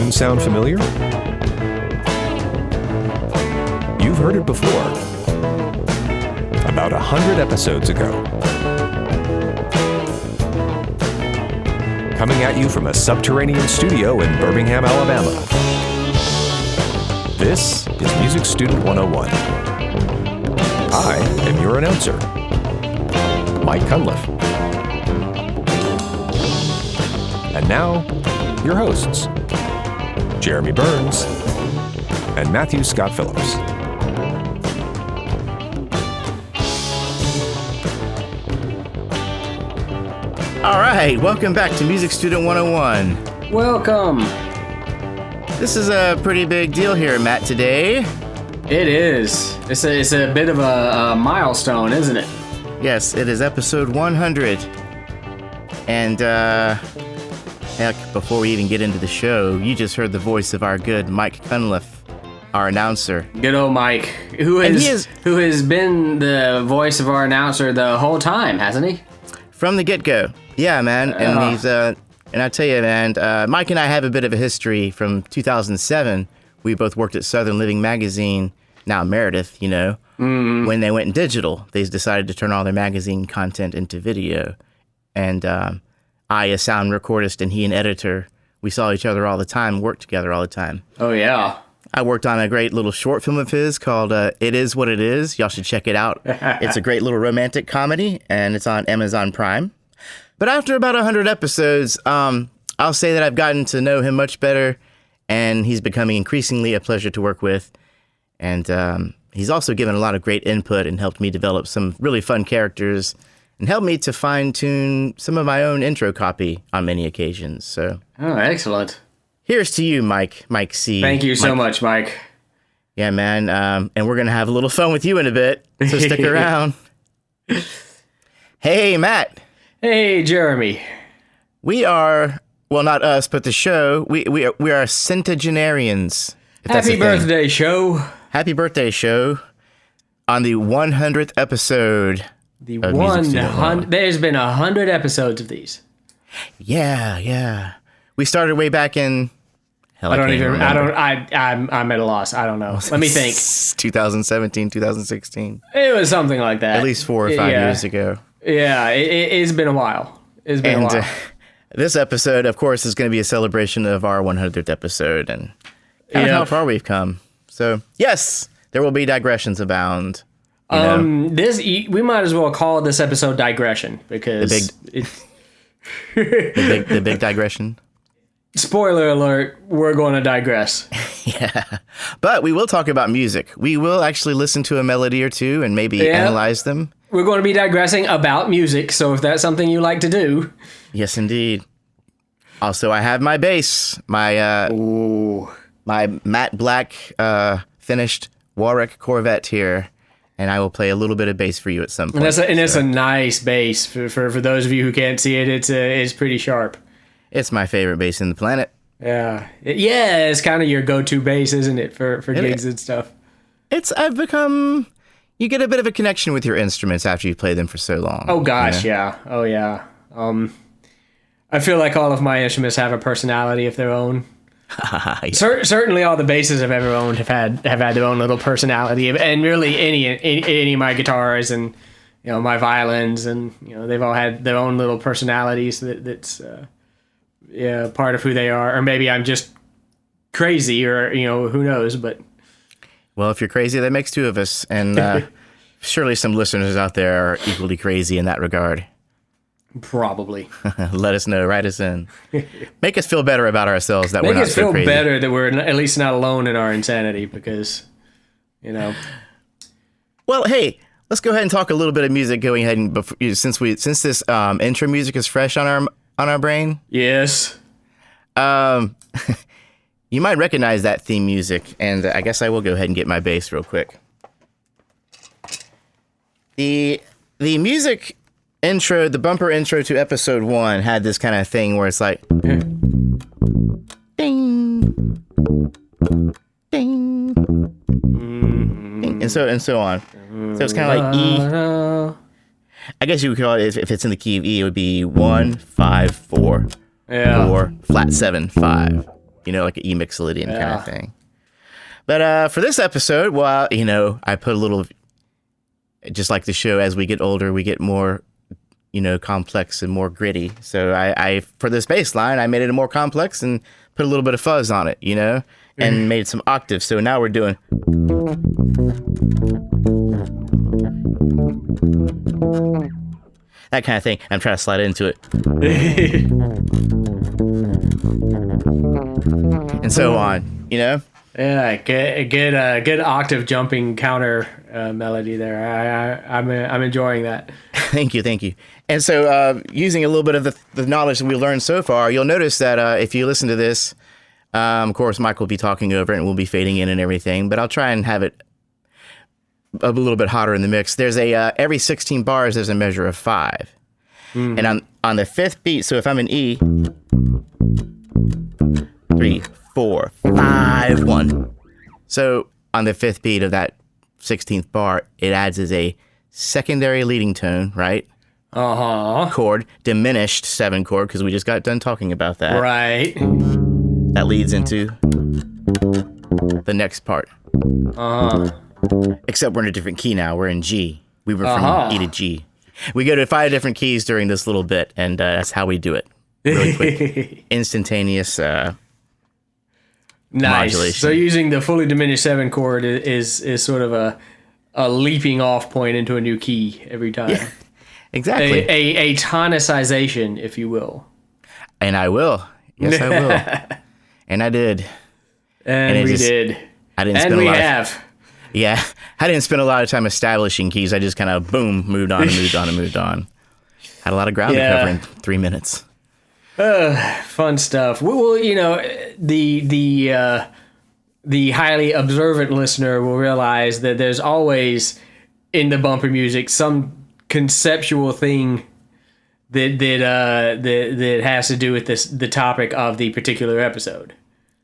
tune sound familiar? You've heard it before. About 100 episodes ago. Coming at you from a subterranean studio in Birmingham, Alabama. This is Music Student 101. I am your announcer, Mike Cunliffe. And now, your hosts, Jeremy Burns and Matthew Scott Phillips. All right, welcome back to Music Student 101. Welcome. This is a pretty big deal here, Matt, today. It is. It's a bit of a milestone, isn't it? Yes, it is episode 100. And, heck, before we even get into the show, you just heard the voice of our good Mike Cunliffe, our announcer. Good old Mike, who has been the voice of our announcer the whole time, hasn't he? From the get-go. Yeah, man. And he's, and I tell you, man, Mike and I have a bit of a history from 2007. We both worked at Southern Living Magazine, now Meredith, you know. Mm-hmm. When they went digital, they decided to turn all their magazine content into video. And I, a sound recordist, and he, an editor, we saw each other all the time, worked together all the time. Oh, yeah. I worked on a great little short film of his called It Is What It Is. Y'all should check it out. It's a great little romantic comedy, and it's on Amazon Prime. But after about 100 episodes, I'll say that I've gotten to know him much better, and he's becoming increasingly a pleasure to work with. And he's also given a lot of great input and helped me develop some really fun characters and helped me to fine-tune some of my own intro copy on many occasions. So, oh, excellent. Here's to you, Mike C. Thank you so much, Mike. Yeah, man. And we're going to have a little fun with you in a bit, so stick around. Hey, Matt. Hey, Jeremy. We are, well, not us, but the show. We are centenarians. Happy birthday, show. Happy birthday, show. On the 100th episode. The 100. There's been 100 episodes of these. Yeah. We started way back in. Hell, I'm at a loss. I don't know. Let me think. 2017, 2016. It was something like that. At least 4 or 5 years ago. Yeah, it's been a while. It's been a while. This episode, of course, is going to be a celebration of our 100th episode and how far we've come. So, yes, there will be digressions abound. We might as well call this episode Digression because the big digression. Spoiler alert, we're going to digress. Yeah, but we will talk about music. We will actually listen to a melody or two and maybe analyze them. We're going to be digressing about music, so if that's something you like to do. Yes, indeed. Also, I have my bass, my matte black finished Warwick Corvette here, and I will play a little bit of bass for you at some point. And it's a nice bass. For those of you who can't see it, it's pretty sharp. It's my favorite bass in the planet. Yeah. It's kind of your go-to bass, isn't it, for gigs and stuff? I've become... You get a bit of a connection with your instruments after you play them for so long. Oh, gosh, yeah. Oh, yeah. I feel like all of my instruments have a personality of their own. Yeah. Certainly all the basses I've ever owned have had their own little personality. And really any of my guitars and, you know, my violins and, you know, they've all had their own little personalities that's part of who they are. Or maybe I'm just crazy or, you know, who knows, but... Well, if you're crazy, that makes two of us, and surely some listeners out there are equally crazy in that regard. Probably. Let us know. Write us in. Make us feel better about ourselves that we're not so crazy. Make us feel better that we're at least not alone in our insanity, because, you know. Well, hey, let's go ahead and talk a little bit of music. Going ahead and since this intro music is fresh on our brain. Yes. You might recognize that theme music, and I guess I will go ahead and get my bass real quick. The music intro, the bumper intro to episode 1 had this kind of thing where it's like, ding, ding, ding, and so on. So it's kind of like E. I guess you would call it, if it's in the key of E, it would be 1, 5, 4, 4, flat 7, 5. like an E-Mixolydian kind of thing. But for this episode, well, I put a little, just like the show, as we get older, we get more, complex and more gritty. So I for this bass line, I made it more complex and put a little bit of fuzz on it, and made some octaves. So now we're doing. That kind of thing. I'm trying to slide into it. And so on, Yeah, good octave jumping counter melody there. I'm enjoying that. Thank you. And so using a little bit of the knowledge that we learned so far, you'll notice that if you listen to this, of course, Mike will be talking over it and we'll be fading in and everything, but I'll try and have it a little bit hotter in the mix. There's every 16 bars, there's a measure of 5. Mm-hmm. And on the 5th beat, so if I'm in E, 3, 4, 5, 1. So on the 5th beat of that 16th bar, it adds as a secondary leading tone, right? Chord, diminished 7 chord, because we just got done talking about that. Right. That leads into the next part. Except we're in a different key now. We're in G. We were from E to G. We go to 5 different keys during this little bit, and that's how we do it. Really quick. Instantaneous nice. Modulation. So using the fully diminished 7 chord is sort of a leaping off point into a new key every time. Yeah, exactly. A tonicization, if you will. And I will. Yes, I will. And I did. And we did. I didn't spend a lot of. Yeah, I didn't spend a lot of time establishing keys. I just kind of, boom, moved on. Had a lot of ground to cover in 3 minutes. Fun stuff. Well, the highly observant listener will realize that there's always, in the bumper music, some conceptual thing that has to do with the topic of the particular episode.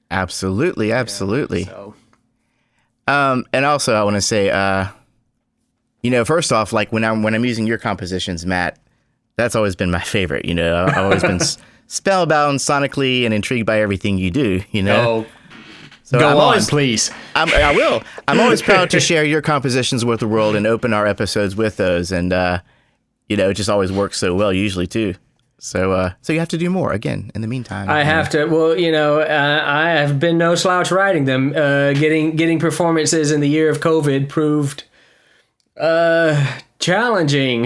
Absolutely. So. And also I want to say, first off, like when I'm using your compositions, Matt, that's always been my favorite. I've always been spellbound sonically and intrigued by everything you do. Oh, so go on, please. I will. I'm always proud to share your compositions with the world and open our episodes with those, and it just always works so well, usually too. So you have to do more again. In the meantime, I have to. Well, I have been no slouch writing them. Getting performances in the year of COVID proved challenging.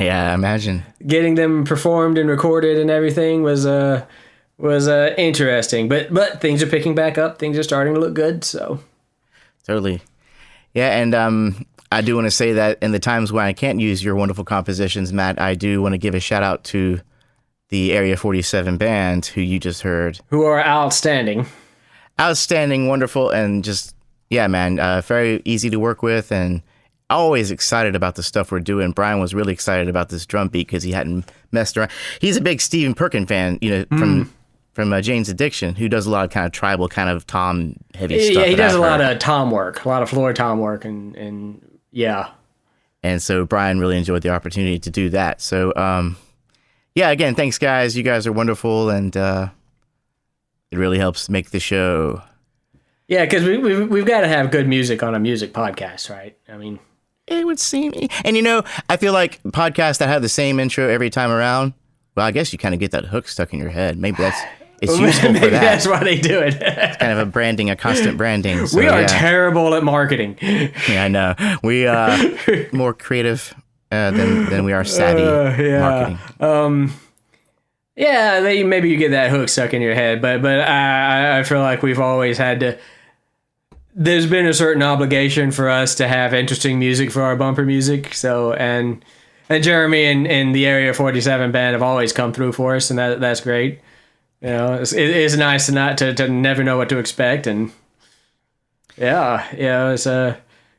Yeah, I imagine. Getting them performed and recorded and everything was interesting. But things are picking back up. Things are starting to look good. So totally. Yeah, and I do want to say that in the times when I can't use your wonderful compositions, Matt, I do want to give a shout out to the Area 47 band, who you just heard. Who are outstanding. Outstanding, wonderful, and just, yeah, man, very easy to work with, and always excited about the stuff we're doing. Brian was really excited about this drum beat because he hadn't messed around. He's a big Stephen Perkin fan, from Jane's Addiction, who does a lot of kind of tribal, kind of tom heavy stuff. Yeah, he does a lot of tom work, a lot of floor tom work, and yeah. And so Brian really enjoyed the opportunity to do that. So, yeah, again, thanks, guys. You guys are wonderful, and it really helps make the show. Yeah, because we've got to have good music on a music podcast, right? I mean, it would seem. And, I feel like podcasts that have the same intro every time around, well, I guess you kind of get that hook stuck in your head. Maybe it's useful for that. That's why they do it. It's kind of a constant branding. So, we are terrible at marketing. Yeah, I know. We are more creative than we are savvy marketing. Yeah, maybe you get that hook stuck in your head, but I feel like we've always had to. There's been a certain obligation for us to have interesting music for our bumper music. So and Jeremy and the Area 47 band have always come through for us, and that's great. It's nice to never know what to expect, and it's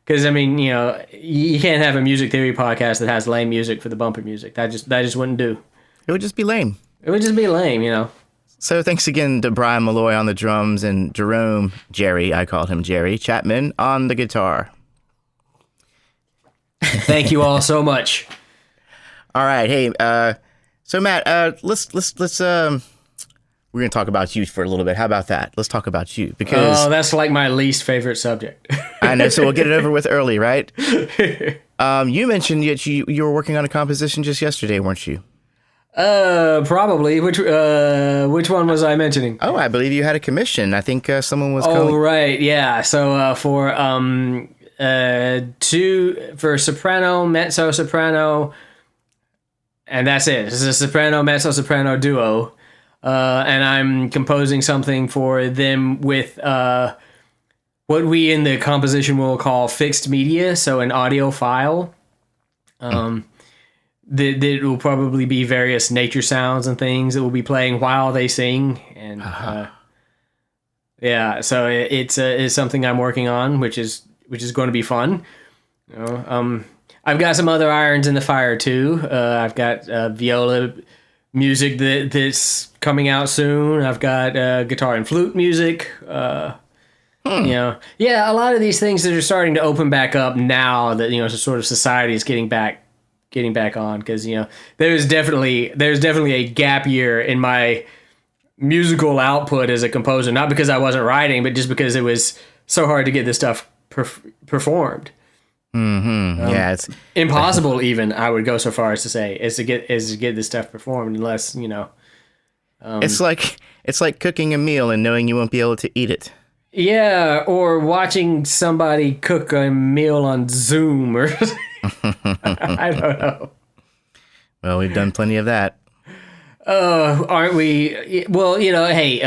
because I mean, you can't have a music theory podcast that has lame music for the bumper music. That just wouldn't do. It would just be lame. It would just be lame, So thanks again to Brian Malloy on the drums and Jerry, I called him Jerry Chapman, on the guitar. Thank you all so much. All right, hey, so Matt, let's we're going to talk about you for a little bit. How about that? Let's talk about you because that's like my least favorite subject. I know. So we'll get it over with early, right? You mentioned that you were working on a composition just yesterday, weren't you? Probably. Which one was I mentioning? Oh, I believe you had a commission. I think someone was. Oh, right. Yeah. So for soprano, mezzo soprano, and that's it. It's a soprano, mezzo soprano duo. And I'm composing something for them with what we in the composition will call fixed media, so an audio file. That will probably be various nature sounds and things that will be playing while they sing, and yeah, so it's something I'm working on, which is going to be fun. You know, I've got some other irons in the fire too. I've got viola music that's coming out soon. I've got guitar and flute music. You know, yeah, a lot of these things that are starting to open back up now that, you know, sort of society is getting back on, because, you know, there's definitely a gap year in my musical output as a composer, not because I wasn't writing, but just because it was so hard to get this stuff performed. Yeah, it's impossible. Even I would go so far as to say is to get this stuff performed, unless, you know. It's like cooking a meal and knowing you won't be able to eat it. Yeah, or watching somebody cook a meal on Zoom or I don't know. Well, we've done plenty of that. Aren't we? Well, you know, hey,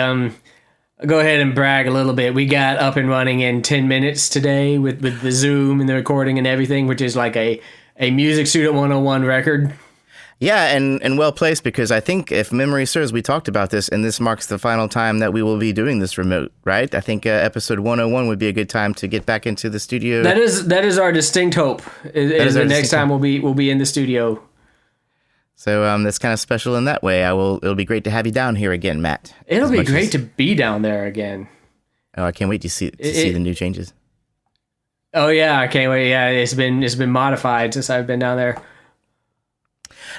go ahead and brag a little bit. We got up and running in 10 minutes today with the Zoom and the recording and everything, which is like a Music Student 101 record. Yeah, and well placed, because I think, if memory serves, we talked about this, and this marks the final time that we will be doing this remote, right? I think episode 101 would be a good time to get back into the studio. That is our distinct hope. Is the next time we'll be in the studio. So that's kind of special in that way. It'll be great to have you down here again, Matt. It'll be great to be down there again. Oh, I can't wait to see the new changes. Oh yeah, I can't wait. Yeah, it's been modified since I've been down there.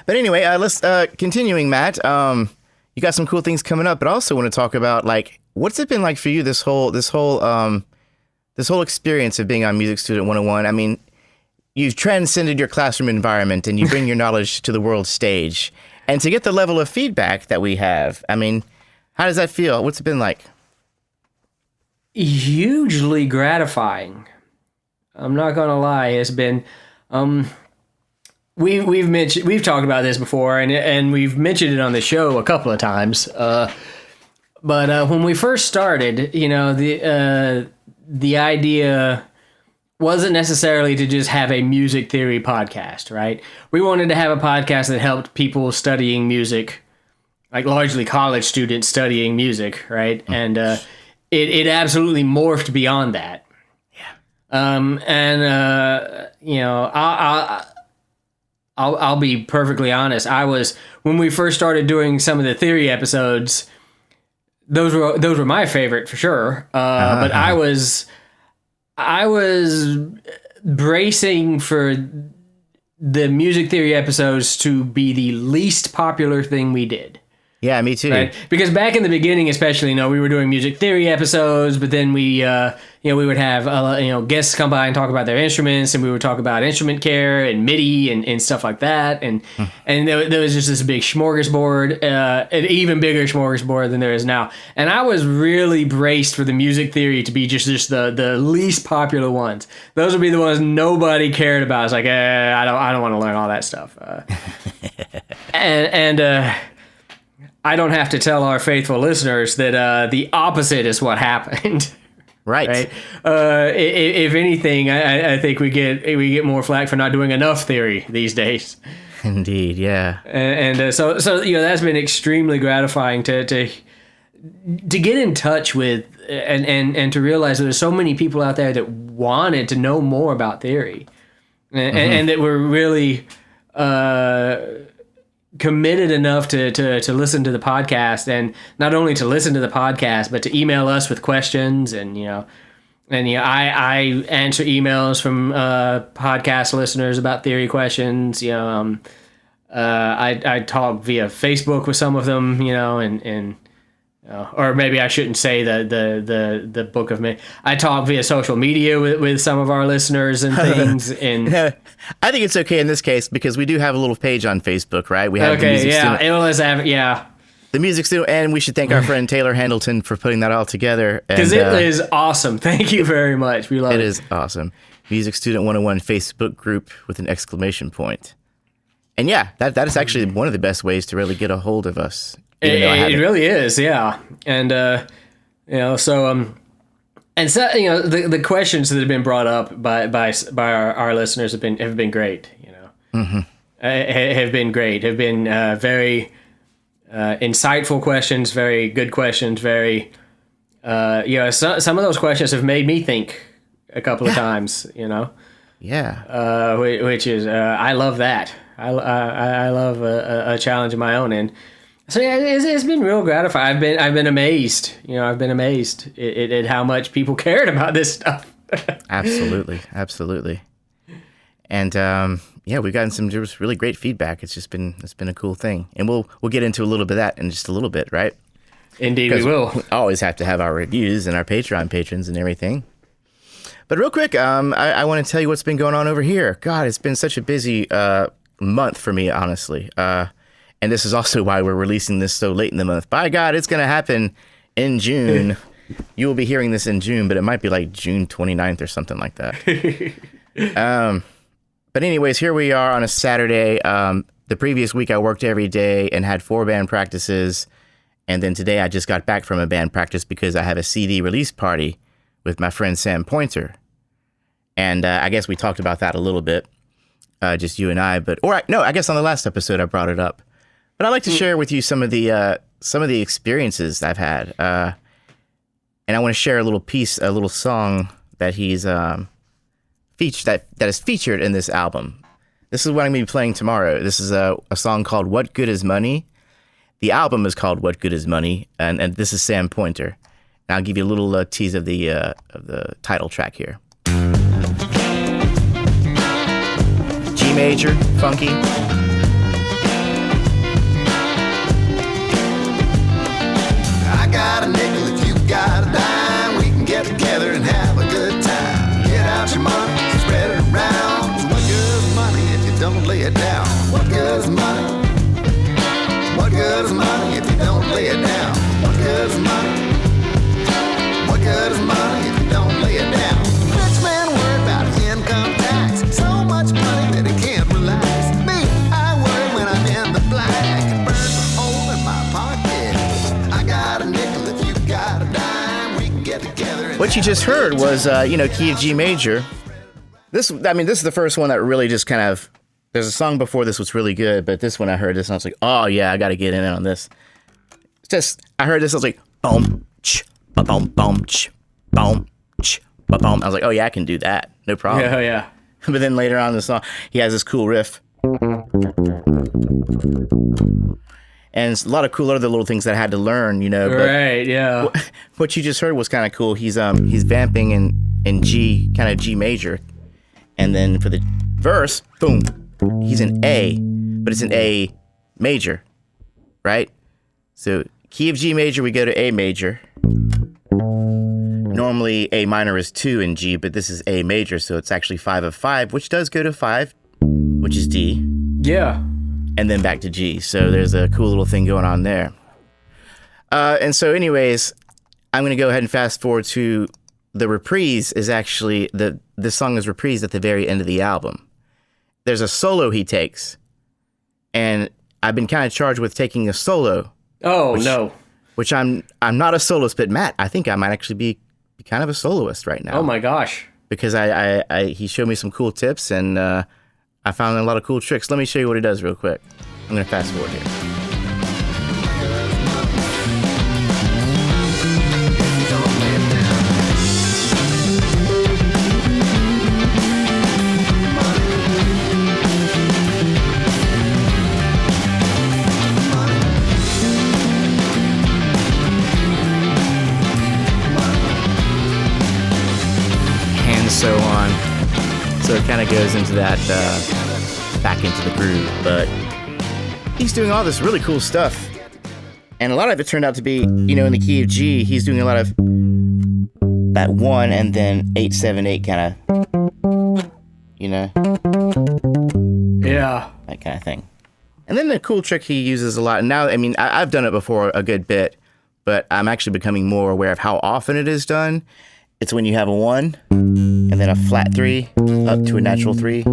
But anyway, let's continuing, Matt. You got some cool things coming up, but I also want to talk about, like, what's it been like for you this whole experience of being on Music Student 101. I mean, you've transcended your classroom environment and you bring your knowledge to the world stage, and to get the level of feedback that we have. I mean, how does that feel? What's it been like? Hugely gratifying. I'm not gonna lie. It's been. We've talked about this before, and we've mentioned it on the show a couple of times. But when we first started, you know, the idea wasn't necessarily to just have a music theory podcast, right? We wanted to have a podcast that helped people studying music, like largely college students studying music, right? And it absolutely morphed beyond that. Yeah. You know, I'll be perfectly honest. When we first started doing some of the theory episodes, those were my favorite for sure. But I was bracing for the music theory episodes to be the least popular thing we did. Yeah, me too. Right? Because back in the beginning, especially, you know, we were doing music theory episodes, but then we would have guests come by and talk about their instruments, and we would talk about instrument care and MIDI and stuff like that, and there was just this big smorgasbord, an even bigger smorgasbord than there is now. And I was really braced for the music theory to be just the least popular ones. Those would be the ones nobody cared about. It's like, I don't want to learn all that stuff, and I don't have to tell our faithful listeners that the opposite is what happened. Right. If anything, I think we get more flack for not doing enough theory these days. Indeed, yeah. And so you know, that's been extremely gratifying to get in touch with and to realize that there's so many people out there that wanted to know more about theory, and that were really committed enough to listen to the podcast, and not only to listen to the podcast, but to email us with questions. And I answer emails from podcast listeners about theory questions. I talk via Facebook with some of them, you know, and Or maybe I shouldn't say the book of me. I talk via social media with some of our listeners and things. And I think it's okay in this case because we do have a little page on Facebook, right? We have the music student, the music student, and we should thank our friend Taylor Handleton for putting that all together. Because it is awesome. Thank you very much. We love it. It is awesome. Music Student 101 Facebook group with an exclamation point. And yeah, that is actually one of the best ways to really get a hold of us. It really is, yeah. And and so the questions that have been brought up by our listeners have been great. Have been great. Have been very insightful questions, very good questions. Very some of those questions have made me think a couple of times. Yeah. Which is I love that. I love a challenge of my own, and so yeah, it's been real gratifying. I've been amazed. I've been amazed at how much people cared about this stuff. Absolutely. And we've gotten some just really great feedback. It's been a cool thing, and we'll get into a little bit of that in just a little bit, right? Indeed, we will. We always have to have our reviews and our Patreon patrons and everything. But real quick, I want to tell you what's been going on over here. God, it's been such a busy month for me, honestly. And this is also why we're releasing this so late in the month. By God, it's going to happen in June. You will be hearing this in June, but it might be like June 29th or something like that. But anyways, here we are on a Saturday. The previous week I worked every day and had 4 band practices. And then today I just got back from a band practice because I have a CD release party with my friend Sam Pointer. And I guess we talked about that a little bit, just you and I. I guess on the last episode I brought it up. But I'd like to share with you some of the experiences I've had. And I want to share a little song that he's that is featured in this album. This is what I'm going to be playing tomorrow. This is a song called What Good Is Money. The album is called What Good Is Money, and this is Sam Pointer. And I'll give you a little tease of the title track here. G major, funky. I got a nickel if you got a dime. We can get together and have a good time. Get out your money, spread it around. What good is money if you don't lay it down? What good is money? What good is money if you don't lay it down? What good is money? What good is money if you don't lay it down? Rich man worry about income tax. So much money that he can't relax. Me, I worry when I'm in the black. It burns a hole in my pocket. I got a nickel if you got a dime. We can get together and What you just heard was, key of G major. This is the first one that really just kind of. There's a song before this was really good, but this one I heard this and I was like, oh yeah, I got to get in on this. It's just I heard this, I was like, boom, ch, ba boom, boom, ch, boom, ch, ba boom. I was like, oh yeah, I can do that, no problem. Yeah, yeah. But then later on in the song, he has this cool riff. And it's a lot of cool other little things that I had to learn, But right, yeah. What you just heard was kind of cool. He's vamping in G, kind of G major. And then for the verse, boom, he's in A, but it's an A major, right? So key of G major, we go to A major. Normally A minor is 2 in G, but this is A major, so it's actually 5 of 5, which does go to 5, which is D. Yeah. And then back to G. So there's a cool little thing going on there. And so anyways, I'm going to go ahead and fast forward to the reprise is actually, this song is reprised at the very end of the album. There's a solo he takes. And I've been kind of charged with taking a solo. Oh, no. Which I'm not a soloist, but Matt, I think I might actually be kind of a soloist right now. Oh my gosh. Because he showed me some cool tips and I found a lot of cool tricks. Let me show you what he does real quick. I'm going to fast forward here. And so on. So it kind of goes into that, back into the groove, but he's doing all this really cool stuff. And a lot of it turned out to be, in the key of G, he's doing a lot of that 1 and then 8-7-8 kind of, Yeah. that kind of thing. And then the cool trick he uses a lot, and now, I've done it before a good bit, but I'm actually becoming more aware of how often it is done. It's when you have a 1 and then a flat 3 up to a natural 3,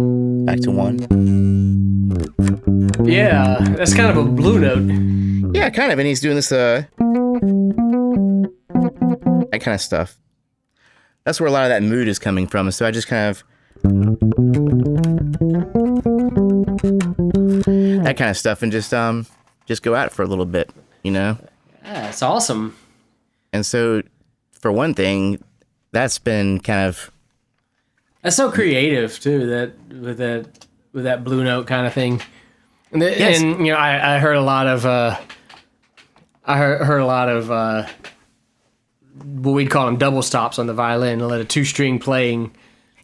back to 1. Yeah, that's kind of a blue note. Yeah, kind of, and he's doing this, that kind of stuff. That's where a lot of that mood is coming from, so I just kind of... that kind of stuff, and just go at it for a little bit, Yeah, it's awesome. And so, for one thing, that's been kind of... That's so creative too. That with that blue note kind of thing. And, Yes. and I heard a lot of heard a lot of what we'd call them double stops on the violin, a little 2-string playing,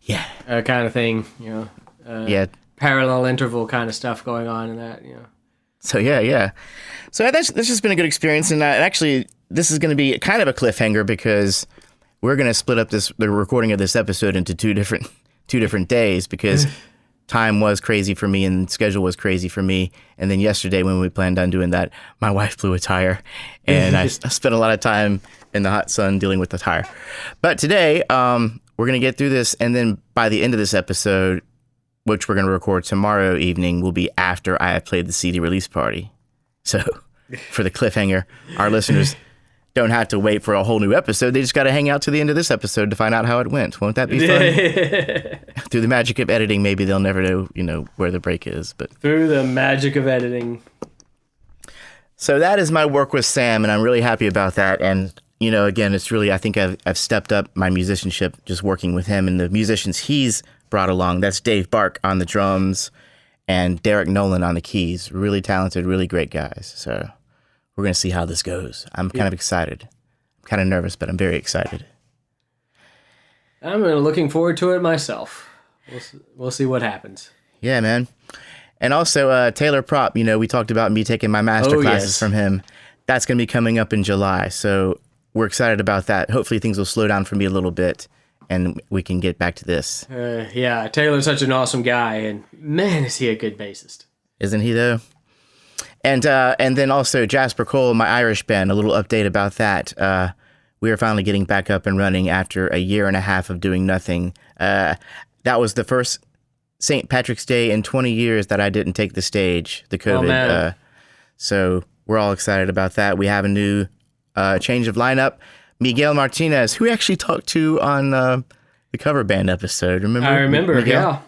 Yeah. kind of thing. Yeah. Parallel interval kind of stuff going on in that. So, yeah. So, that's just been a good experience, and actually, this is going to be kind of a cliffhanger because we're going to split up the recording of this episode into two different days because time was crazy for me and schedule was crazy for me. And then yesterday when we planned on doing that, my wife blew a tire and I spent a lot of time in the hot sun dealing with the tire. But today, we're going to get through this, and then by the end of this episode, which we're going to record tomorrow evening, will be after I have played the CD release party. So for the cliffhanger, our listeners don't have to wait for a whole new episode. They just got to hang out to the end of this episode to find out how it went. Won't that be fun? Through the magic of editing, maybe they'll never know, where the break is. But Through the magic of editing. So that is my work with Sam, and I'm really happy about that. And, again, it's really, I think I've stepped up my musicianship just working with him and the musicians he's brought along. That's Dave Bark on the drums and Derek Nolan on the keys. Really talented, really great guys. So we're going to see how this goes. I'm kind of excited. I'm kind of nervous, but I'm very excited. I'm looking forward to it myself. We'll see what happens. Yeah, man. And also, Taylor Prop, we talked about me taking my master classes from him. That's going to be coming up in July. So we're excited about that. Hopefully things will slow down for me a little bit and we can get back to this. Yeah, Taylor's such an awesome guy, and man, is he a good bassist. Isn't he, though? And then also Jasper Cole, my Irish band, a little update about that. We are finally getting back up and running after a year and a half of doing nothing. That was the first St. Patrick's Day in 20 years that I didn't take the stage, the COVID. Oh, man. So we're all excited about that. We have a new change of lineup. Miguel Martinez, who we actually talked to on the cover band episode. Remember? I remember, Miguel? yeah.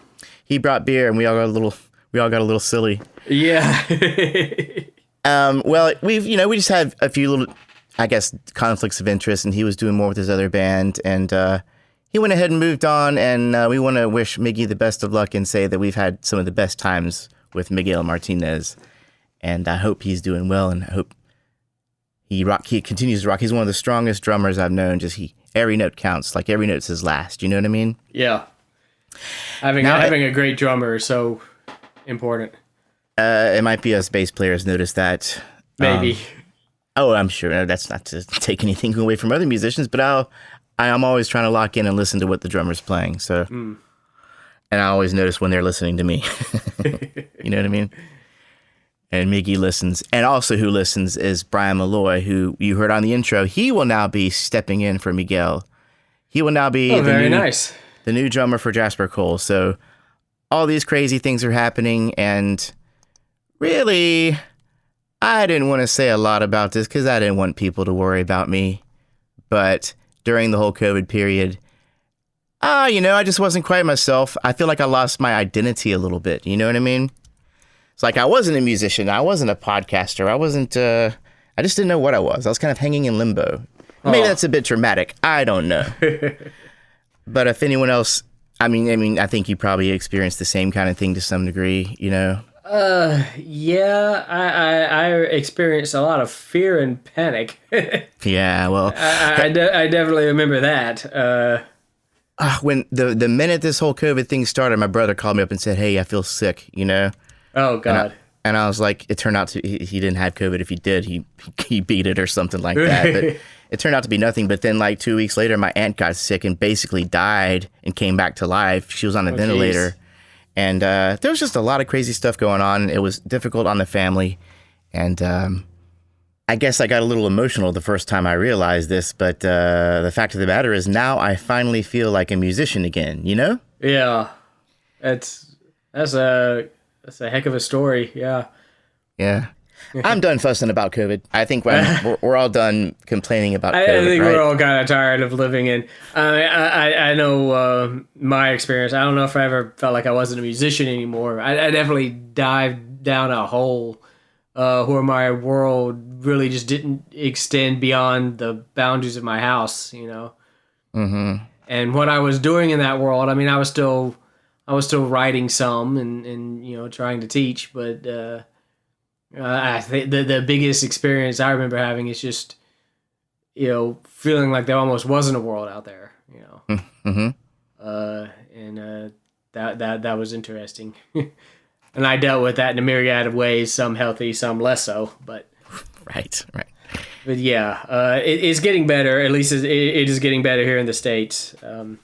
He brought beer, and we all got a little silly. Yeah. Well, we just had a few little, I guess, conflicts of interest, and he was doing more with his other band, and he went ahead and moved on, and we want to wish Miggy the best of luck and say that we've had some of the best times with Miguel Martinez, and I hope he's doing well, and I hope he continues to rock. He's one of the strongest drummers I've known. Every note counts, like every note's his last. You know what I mean? Yeah. Having a great drummer is so important. It might be us bass players notice that. Maybe. I'm sure. No, that's not to take anything away from other musicians, but I'm always trying to lock in and listen to what the drummer's playing. So, and I always notice when they're listening to me. You know what I mean? And Miggy listens. And also who listens is Brian Malloy, who you heard on the intro. He will now be stepping in for Miguel. He will now be nice. The new drummer for Jasper Cole. So all these crazy things are happening, and really, I didn't want to say a lot about this because I didn't want people to worry about me. But during the whole COVID period, I just wasn't quite myself. I feel like I lost my identity a little bit. You know what I mean? It's like I wasn't a musician. I wasn't a podcaster. I wasn't, I just didn't know what I was. I was kind of hanging in limbo. Maybe that's a bit dramatic. I don't know. But if anyone else, I think you probably experienced the same kind of thing to some degree, Yeah, I experienced a lot of fear and panic. Yeah, well, I definitely remember that. when the minute this whole COVID thing started, my brother called me up and said, "Hey, I feel sick," Oh God. And I was like, it turned out to he didn't have COVID. If he did, he beat it or something like that. But it turned out to be nothing. But then like 2 weeks later, my aunt got sick and basically died and came back to life. She was on a ventilator. Geez. And there was just a lot of crazy stuff going on. It was difficult on the family. And I guess I got a little emotional the first time I realized this. But the fact of the matter is now I finally feel like a musician again, you know? Yeah. That's a heck of a story. Yeah. Yeah. I'm done fussing about COVID. I think we're all done complaining about COVID. I think right? we're all kind of tired of living in. I know my experience. I don't know if I ever felt like I wasn't a musician anymore. I definitely dived down a hole where my world really just didn't extend beyond the boundaries of my house, you know. Mm-hmm. And what I was doing in that world, I mean, I was still writing some and you know, trying to teach, but I think the biggest experience I remember having is just, you know, feeling like there almost wasn't a world out there, you know. Mm-hmm. And that was interesting. And I dealt with that in a myriad of ways, some healthy, some less so, but Right. But yeah, it's getting better. At least it is getting better here in the States. And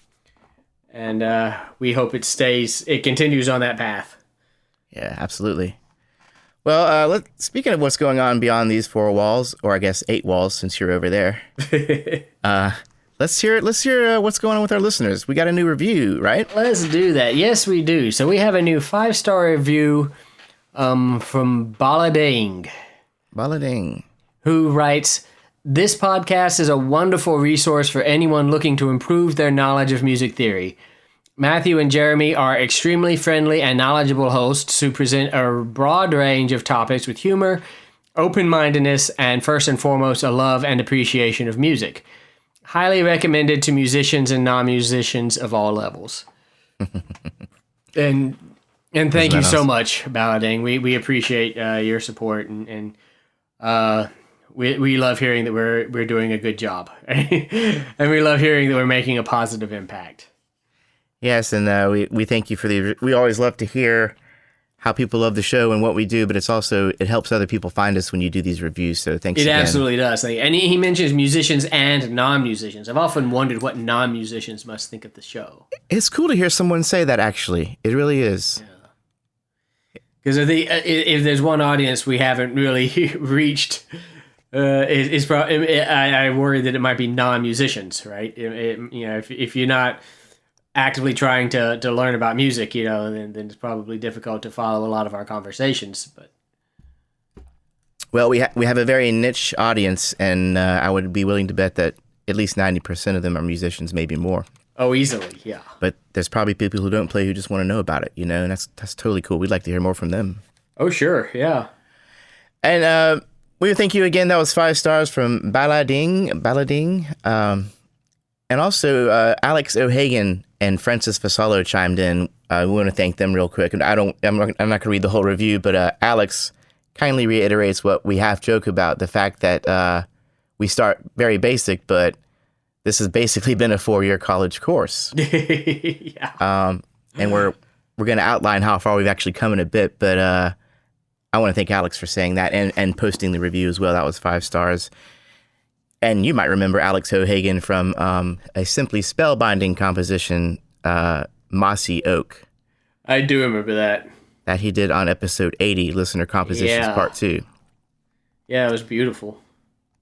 we hope it continues on that path. Yeah, absolutely. Well, speaking of what's going on beyond these 4 walls, or I guess 8 walls since you're over there, let's hear what's going on with our listeners. We got a new review, right? Let's do that. Yes, we do. So we have a new 5-star review from Balading, who writes, "This podcast is a wonderful resource for anyone looking to improve their knowledge of music theory. Matthew and Jeremy are extremely friendly and knowledgeable hosts who present a broad range of topics with humor, open-mindedness, and first and foremost, a love and appreciation of music. Highly recommended to musicians and non-musicians of all levels." And thank you so much, Balading. We appreciate your support and we love hearing that we're doing a good job, and we love hearing that we're making a positive impact. Yes, and we thank you for we always love to hear how people love the show and what we do, but it helps other people find us when you do these reviews, so thanks again. It absolutely does. And he mentions musicians and non-musicians. I've often wondered what non-musicians must think of the show. It's cool to hear someone say that, actually. It really is. Because if there's one audience we haven't really reached, I worry that it might be non-musicians, right? You know, if you're not actively trying to learn about music, you know, then it's probably difficult to follow a lot of our conversations. But well, we have a very niche audience, and I would be willing to bet that at least 90% of them are musicians, maybe more. Oh, easily, yeah. But there's probably people who don't play who just want to know about it, you know, and that's totally cool. We'd like to hear more from them. Oh, sure, yeah. And we thank you again. That was 5 stars from Balading. And also Alex O'Hagan and Francis Fasalo chimed in. We want to thank them real quick. And I'm not going to read the whole review, but Alex kindly reiterates what we half joke about, the fact that we start very basic, but this has basically been a 4-year college course. Yeah. And we're going to outline how far we've actually come in a bit, but I want to thank Alex for saying that and posting the review as well. That was 5 stars. And you might remember Alex O'Hagan from a simply spellbinding composition, Mossy Oak. I do remember that. That he did on episode 80, Listener Compositions Part 2. Yeah, it was beautiful.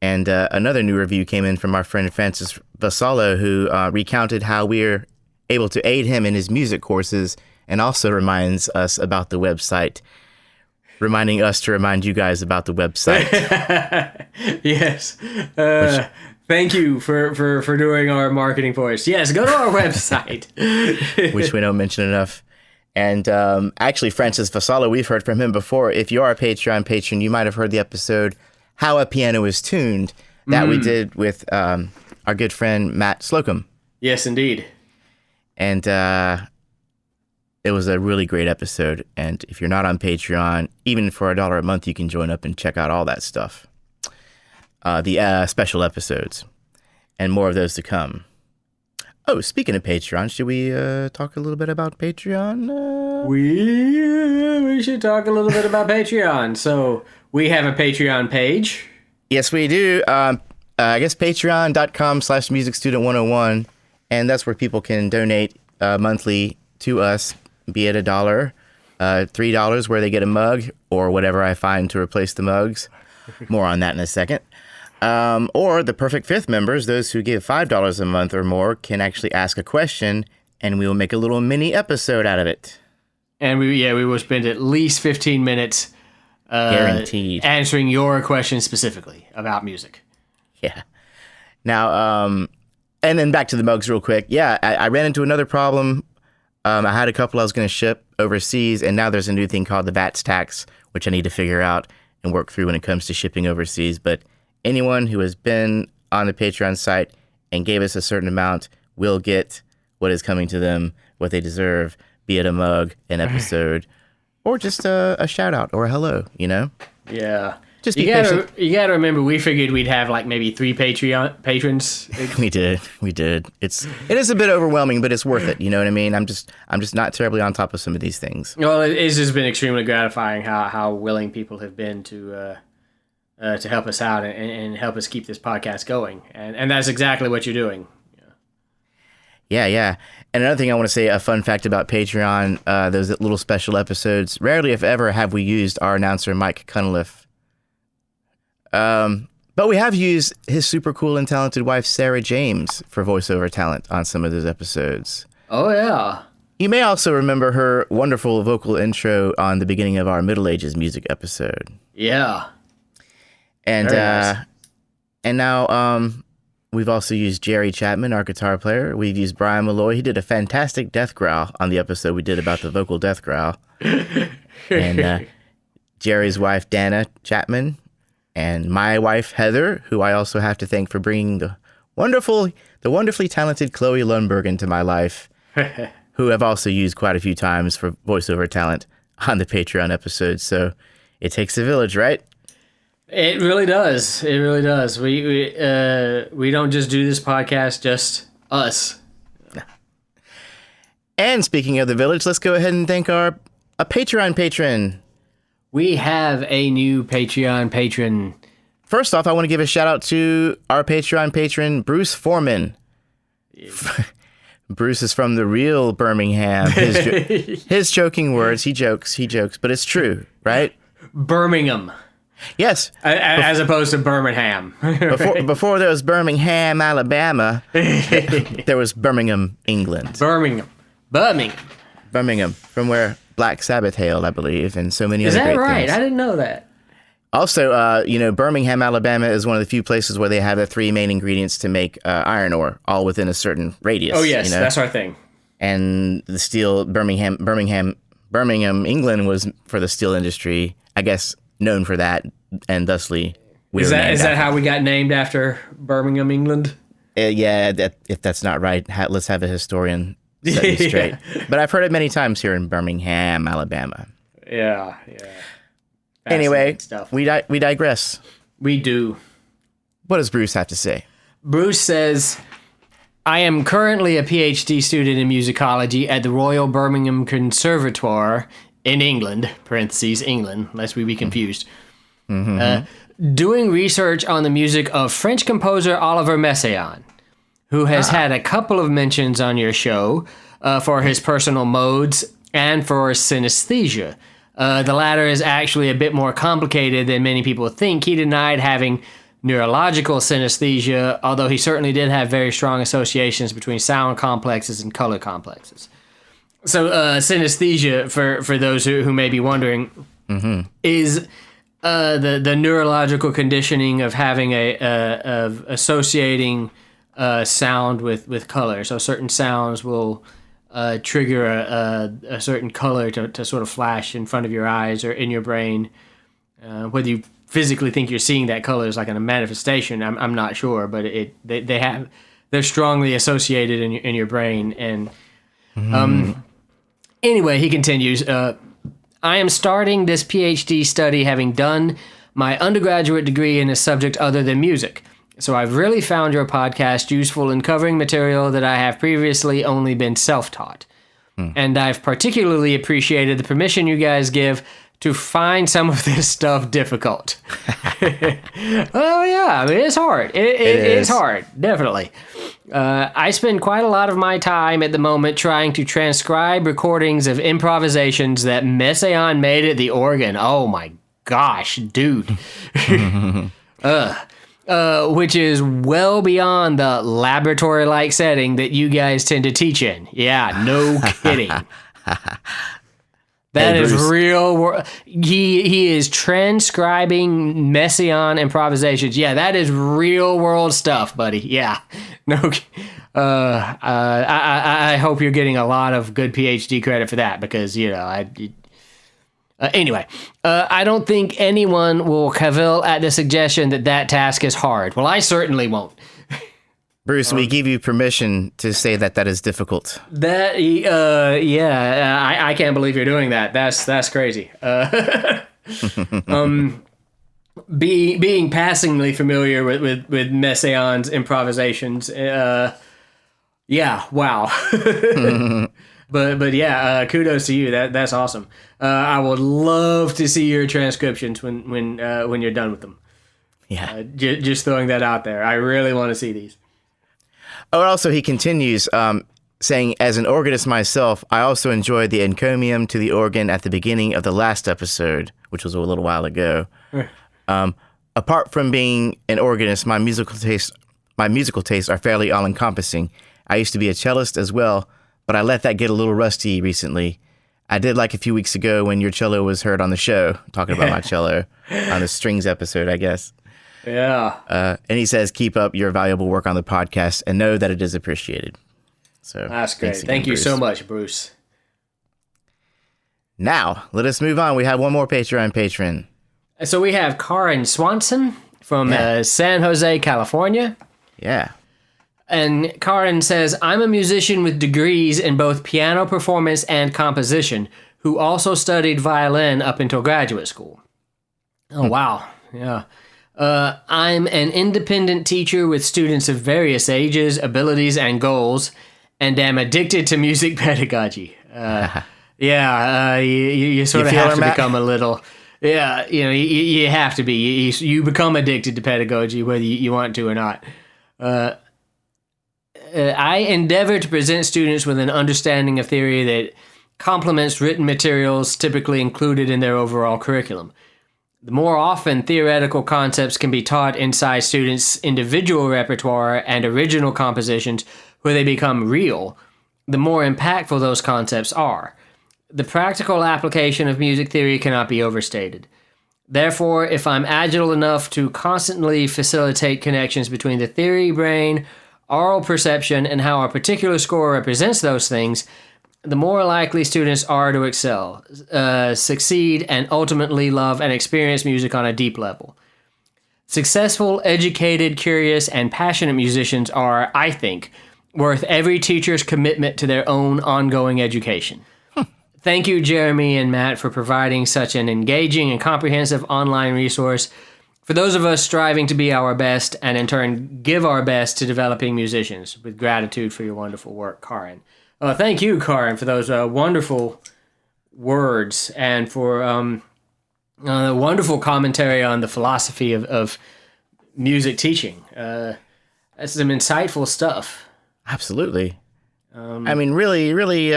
And another new review came in from our friend Francis Vassallo, who recounted how we're able to aid him in his music courses and also reminds us about the website, reminding us to remind you guys about the website. Yes. Thank you for doing our marketing for us. Yes, go to our website. Which we don't mention enough. And actually, Francis Vassallo, we've heard from him before. If you are a Patreon patron, you might have heard the episode How a Piano is Tuned that we did with our good friend Matt Slocum. Yes, indeed. And it was a really great episode. And if you're not on Patreon, even for $1 a month, you can join up and check out all that stuff. The special episodes and more of those to come. Oh, speaking of Patreon, should we talk a little bit about Patreon? We should talk a little bit about Patreon. So we have a Patreon page. Yes, we do. I guess patreon.com/musicstudent101, and that's where people can donate monthly to us, be it $1, $3 where they get a mug, or whatever I find to replace the mugs. More on that in a second. Or the perfect fifth members, those who give $5 a month or more, can actually ask a question, and we will make a little mini episode out of it. And we will spend at least 15 minutes Guaranteed. Answering your questions specifically about music. Yeah. Now, and then back to the mugs real quick. Yeah, I ran into another problem. I had a couple I was going to ship overseas, and now there's a new thing called the VATS tax, which I need to figure out and work through when it comes to shipping overseas. But anyone who has been on the Patreon site and gave us a certain amount will get what is coming to them, what they deserve, be it a mug, an episode, or just a shout out or a hello, you know? Yeah. Just be you patient. You gotta remember, we figured we'd have like maybe 3 Patreon patrons. We did. It is a bit overwhelming, but it's worth it. You know what I mean? I'm just not terribly on top of some of these things. Well, it's just been extremely gratifying how willing people have been to help us out and help us keep this podcast going, and that's exactly what you're doing. Yeah. And another thing I want to say, a fun fact about Patreon, those little special episodes, rarely if ever have we used our announcer, Mike Cunliffe. But we have used his super cool and talented wife, Sarah James, for voiceover talent on some of those episodes. Oh, yeah. You may also remember her wonderful vocal intro on the beginning of our Middle Ages music episode. Yeah. And Very nice. And now we've also used Jerry Chapman, our guitar player. We've used Brian Malloy. He did a fantastic death growl on the episode we did about the vocal death growl. And Jerry's wife, Dana Chapman, and my wife, Heather, who I also have to thank for bringing the wonderfully talented Chloe Lundberg into my life, who I've also used quite a few times for voiceover talent on the Patreon episodes. So it takes a village, right? It really does. It really does. We don't just do this podcast, just us. And speaking of the village, let's go ahead and thank a Patreon patron. We have a new Patreon patron. First off, I want to give a shout out to our Patreon patron, Bruce Foreman. Bruce is from the real Birmingham. His joking words, he jokes, but it's true, right? Birmingham. Yes. As opposed to Birmingham. Before there was Birmingham, Alabama, there was Birmingham, England. Birmingham, from where Black Sabbath hailed, I believe, and so many other great things. Is that right? I didn't know that. Also, Birmingham, Alabama is one of the few places where they have the 3 main ingredients to make iron ore, all within a certain radius. Oh, yes, you know? that's our thing. And the steel, Birmingham, England was for the steel industry, I guess, known for that, and thusly is that how we got named after Birmingham, England? If that's not right, let's have a historian set me straight. But I've heard it many times here in Birmingham, Alabama. Yeah. Anyway, stuff. we digress. We do. What does Bruce have to say? Bruce says, I am currently a PhD student in musicology at the Royal Birmingham Conservatoire in England, parentheses, England, lest we be confused. Doing research on the music of French composer Oliver Messiaen, who has had a couple of mentions on your show for his personal modes and for synesthesia. The latter is actually a bit more complicated than many people think. He denied having neurological synesthesia, although he certainly did have very strong associations between sound complexes and color complexes. So synesthesia, for those who may be wondering, is the neurological conditioning of having of associating sound with color. So certain sounds will trigger a certain color to sort of flash in front of your eyes or in your brain. Whether you physically think you're seeing that color is like a manifestation, I'm not sure, but they're strongly associated in your brain. And anyway, he continues. I am starting this PhD study having done my undergraduate degree in a subject other than music. So I've really found your podcast useful in covering material that I have previously only been self-taught. And I've particularly appreciated the permission you guys give to find some of this stuff difficult. Oh, yeah. I mean, it's hard. It is hard, definitely. I spend quite a lot of my time at the moment trying to transcribe recordings of improvisations that Messiaen made at the organ. Oh, my gosh, dude. Which is well beyond the laboratory-like setting that you guys tend to teach in. Yeah, no kidding. That is real. He is transcribing Messiaen improvisations. Yeah, that is real world stuff, buddy. Yeah, no. I hope you're getting a lot of good PhD credit for that because anyway, I don't think anyone will cavil at the suggestion that task is hard. Well, I certainly won't. Bruce, we give you permission to say that is difficult. I can't believe you're doing that. That's crazy. Being passingly familiar with Messiaen's improvisations, wow. But yeah, kudos to you. That's awesome. I would love to see your transcriptions when you're done with them. Yeah, just throwing that out there. I really want to see these. Oh, and also he continues saying, as an organist myself, I also enjoyed the encomium to the organ at the beginning of the last episode, which was a little while ago. Apart from being an organist, my musical tastes are fairly all-encompassing. I used to be a cellist as well, but I let that get a little rusty recently. I did like a few weeks ago when your cello was heard on the show, talking about my cello on the strings episode, I guess. Yeah. And he says, keep up your valuable work on the podcast and know that it is appreciated. So that's great. Again, Thank you Bruce. so much, Bruce. Now, let us move on. We have one more Patreon patron. So we have Karen Swanson from San Jose, California. Yeah. And Karen says, I'm a musician with degrees in both piano performance and composition, who also studied violin up until graduate school. Oh, wow. Yeah. I'm an independent teacher with students of various ages, abilities, and goals, and am addicted to music pedagogy. You sort of have to become a little... Yeah, you have to be. You become addicted to pedagogy, whether you want to or not. I endeavor to present students with an understanding of theory that complements written materials typically included in their overall curriculum. The more often theoretical concepts can be taught inside students' individual repertoire and original compositions where they become real, the more impactful those concepts are. The practical application of music theory cannot be overstated. Therefore, if I'm agile enough to constantly facilitate connections between the theory brain, aural perception, and how a particular score represents those things, the more likely students are to excel, succeed, and ultimately love and experience music on a deep level. Successful, educated, curious, and passionate musicians are, I think, worth every teacher's commitment to their own ongoing education. Thank you, Jeremy and Matt, for providing such an engaging and comprehensive online resource for those of us striving to be our best and in turn give our best to developing musicians. With gratitude for your wonderful work, Karen. Thank you, Karen, for those wonderful words and for wonderful commentary on the philosophy of music teaching. That's some insightful stuff. Absolutely. I mean, really,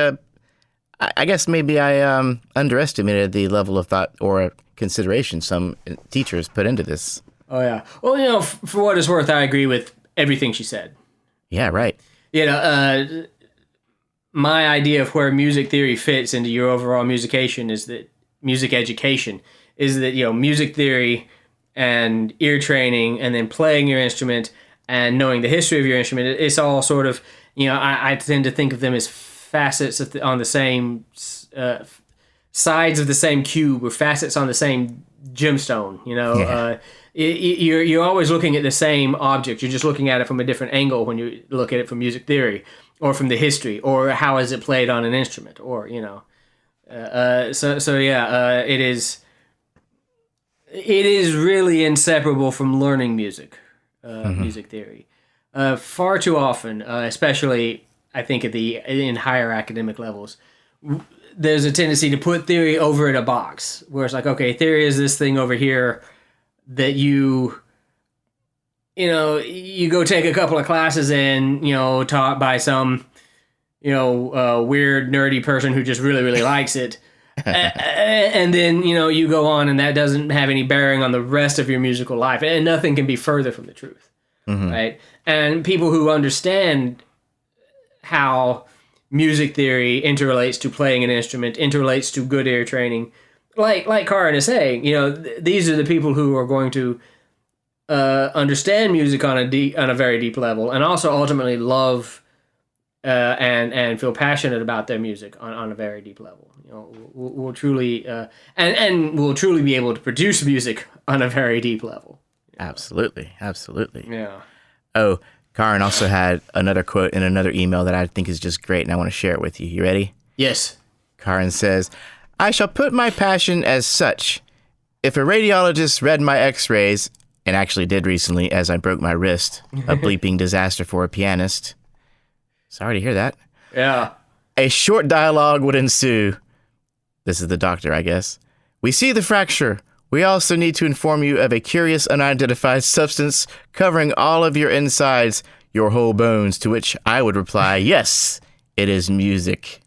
I guess maybe I underestimated the level of thought or consideration some teachers put into this. Oh, yeah. Well, for what it's worth, I agree with everything she said. Yeah, right. My idea of where music theory fits into your overall music education is that music theory and ear training and then playing your instrument and knowing the history of your instrument, it's all sort of, I tend to think of them as facets on the same sides of the same cube or facets on the same gemstone. You're always looking at the same object. You're just looking at it from a different angle when you look at it from music theory or from the history or how is it played on an instrument or it is really inseparable from learning music theory. Far too often, especially I think in higher academic levels, there's a tendency to put theory over in a box where it's like, okay, theory is this thing over here that you go take a couple of classes in, taught by some, weird nerdy person who just really, really likes it. And then, you go on and that doesn't have any bearing on the rest of your musical life. And nothing can be further from the truth. Mm-hmm. Right. And people who understand how music theory interrelates to playing an instrument, interrelates to good ear training, like Karin is saying, these are the people who are going to understand music on a very deep level, and also ultimately love and feel passionate about their music on a very deep level. We'll truly and we'll truly be able to produce music on a very deep level. Absolutely. Yeah. Oh, Karin also had another quote in another email that I think is just great, and I want to share it with you. You ready? Yes. Karin says, "I shall put my passion as such. If a radiologist read my x-rays, and actually did recently as I broke my wrist, a bleeping disaster for a pianist. Sorry to hear that. Yeah. A short dialogue would ensue. This is the doctor, I guess. We see the fracture. We also need to inform you of a curious unidentified substance covering all of your insides, your whole bones, to which I would reply, yes, it is music."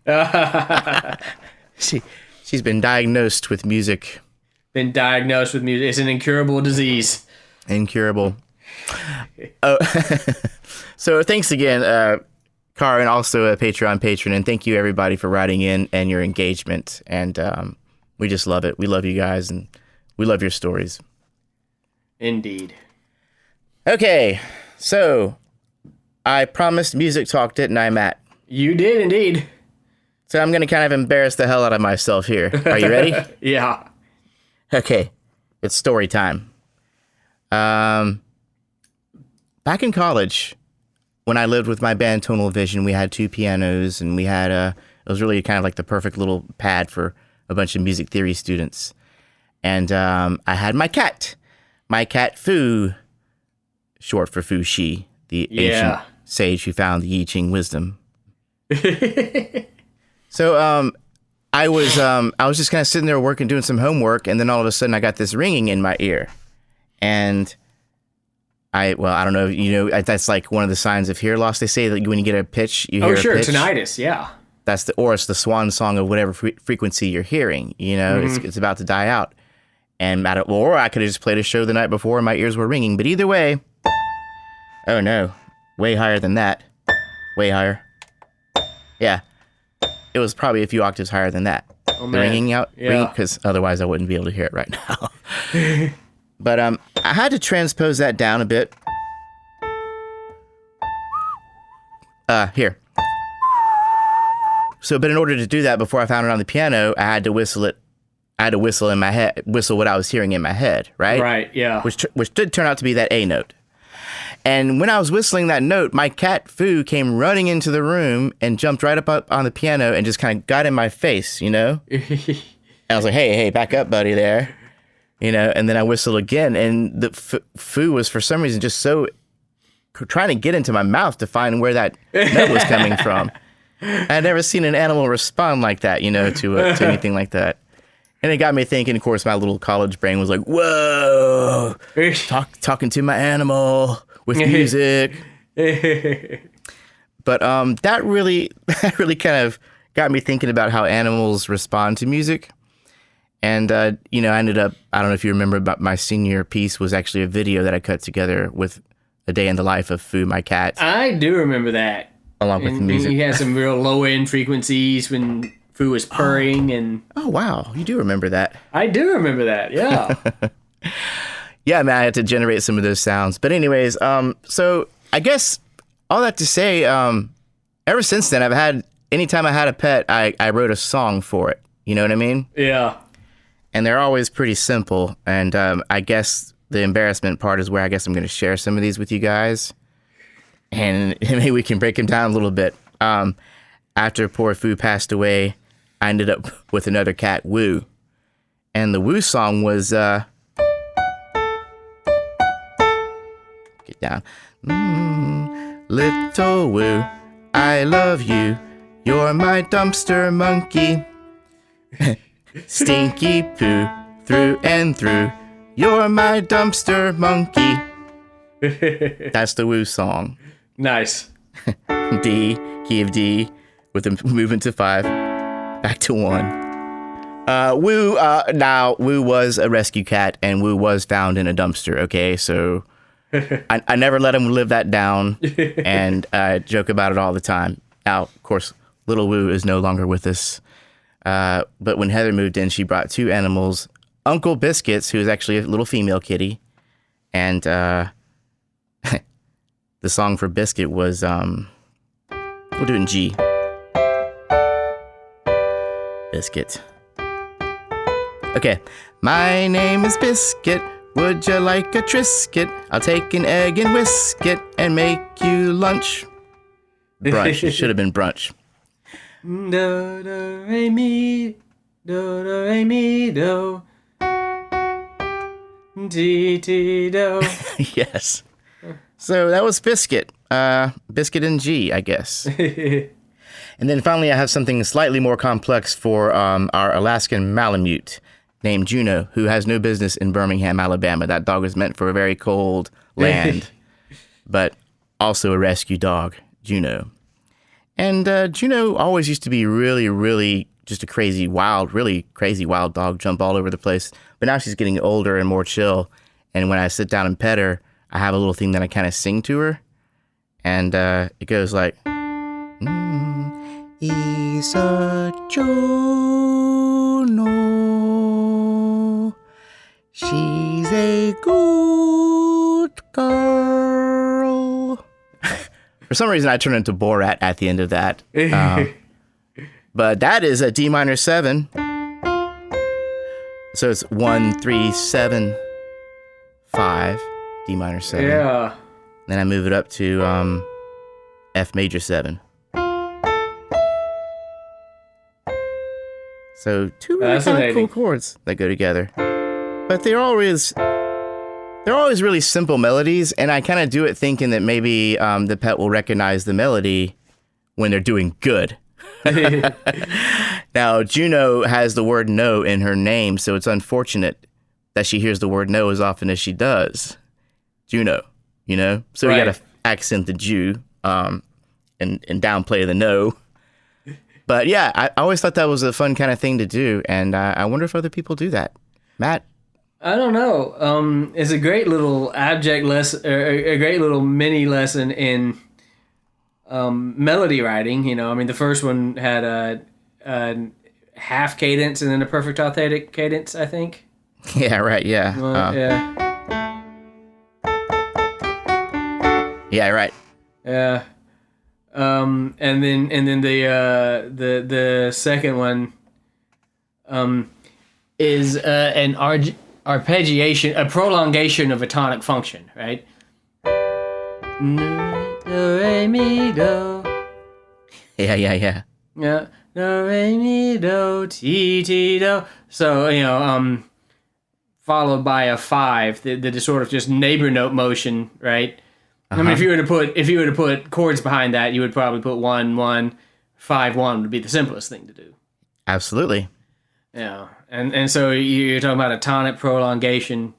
She's been diagnosed with music. It's an incurable disease. Incurable. Oh, so thanks again, Karin, also a Patreon patron, and thank you everybody for writing in and your engagement. And we just love it. We love you guys, and we love your stories. Indeed. Okay, so I promised music talk, didn't I, Matt? You did indeed. So I'm going to kind of embarrass the hell out of myself here. Are you ready? Yeah. Okay, it's story time. Back in college, when I lived with my band Tonal Vision, we had 2 pianos, and we had it was really kind of like the perfect little pad for a bunch of music theory students. And I had my cat Fu, short for Fu Shi, the ancient sage who found the I Ching wisdom. So I was just kind of sitting there working, doing some homework, and then all of a sudden I got this ringing in my ear, and I don't know, that's like one of the signs of hear loss. They say that when you get a pitch, you hear a pitch. Tinnitus, yeah. It's the swan song of whatever frequency you're hearing. It's about to die out. And or I could have just played a show the night before and my ears were ringing. But either way, oh no, way higher than that, way higher. Yeah, it was probably a few octaves higher than that. Oh, man. Ringing out, because otherwise I wouldn't be able to hear it right now. But I had to transpose that down a bit. Here. So, but in order to do that, before I found it on the piano, I had to whistle it. I had to whistle in my head, whistle what I was hearing in my head, right? Right, yeah. Which did turn out to be that A note. And when I was whistling that note, my cat Fu came running into the room and jumped right up on the piano and just kind of got in my face, And I was like, hey, back up, buddy, there. And then I whistled again, and the Fu was for some reason just so trying to get into my mouth to find where that note was coming from. I'd never seen an animal respond like that, to anything like that. And it got me thinking, of course, my little college brain was like, whoa, talking to my animal with music. But that really kind of got me thinking about how animals respond to music. And, I ended up, I don't know if you remember, but my senior piece was actually a video that I cut together with a day in the life of Fu, my cat. I do remember that. Along with the music. He had some real low-end frequencies when Fu was purring. Oh, wow. You do remember that. I do remember that, yeah. Yeah, man, I had to generate some of those sounds. But anyways, so I guess all that to say, ever since then, anytime I had a pet, I wrote a song for it. You know what I mean? Yeah. And they're always pretty simple. And I guess the embarrassment part is where I guess I'm going to share some of these with you guys. And maybe we can break them down a little bit. After poor Fu passed away, I ended up with another cat, Wu. And the Wu song was, get down. Little Wu, I love you. You're my dumpster monkey. Stinky poo through and through. You're my dumpster monkey. That's the Woo song. Nice. D, key of D, with the movement to 5, back to 1. Woo was a rescue cat, and Woo was found in a dumpster, okay? So I never let him live that down, and I joke about it all the time. Now, of course, little Woo is no longer with us, but when Heather moved in, she brought 2 animals, Uncle Biscuits, who is actually a little female kitty, and the song for Biscuit was, we'll do it in G. Biscuit. Okay. My name is Biscuit. Would you like a Triscuit? I'll take an egg and whisk it and make you lunch. Brunch. It should have been brunch. Do, do, re, mi, do, do, re, mi, do. Ti, ti, do. Yes. So that was Biscuit. Biscuit in G, I guess. And then finally, I have something slightly more complex for our Alaskan Malamute named Juno, who has no business in Birmingham, Alabama. That dog is meant for a very cold land, but also a rescue dog, Juno. And Juno always used to be really, really just a really crazy wild dog, jump all over the place. But now she's getting older and more chill. And when I sit down and pet her, I have a little thing that I kind of sing to her. And it goes like, Isa Juno, she's a good girl. For some reason, I turned into Borat at the end of that. But that is a D minor 7. So it's 1, 3, 7, 5, D minor 7. Yeah. Then I move it up to F major 7. So 2 really kind of cool chords that go together. But they're always really simple melodies, and I kind of do it thinking that maybe the pet will recognize the melody when they're doing good. Now, Juno has the word no in her name, so it's unfortunate that she hears the word no as often as she does. Juno, you know? So right. We got to accent the Jew and downplay the no. But yeah, I always thought that was a fun kind of thing to do, and I wonder if other people do that. Matt? I don't know. It's a great little abject lesson, a great little mini lesson in melody writing. You know, I mean, the first one had a half cadence and then a perfect authentic cadence, I think. Yeah, right. Yeah. Yeah. Yeah, right. Yeah. And then the second one is an arpeggiation, a prolongation of a tonic function, right? Do, re, mi, do. Yeah. Yeah. Do, re, mi, do, ti, ti, do. So, you know, followed by a 5, the sort of just neighbor note motion, right? I mean, if you were to put chords behind that, you would probably put 1, 1, 5, 1 would be the simplest thing to do. Absolutely. Yeah, and so you're talking about a tonic prolongation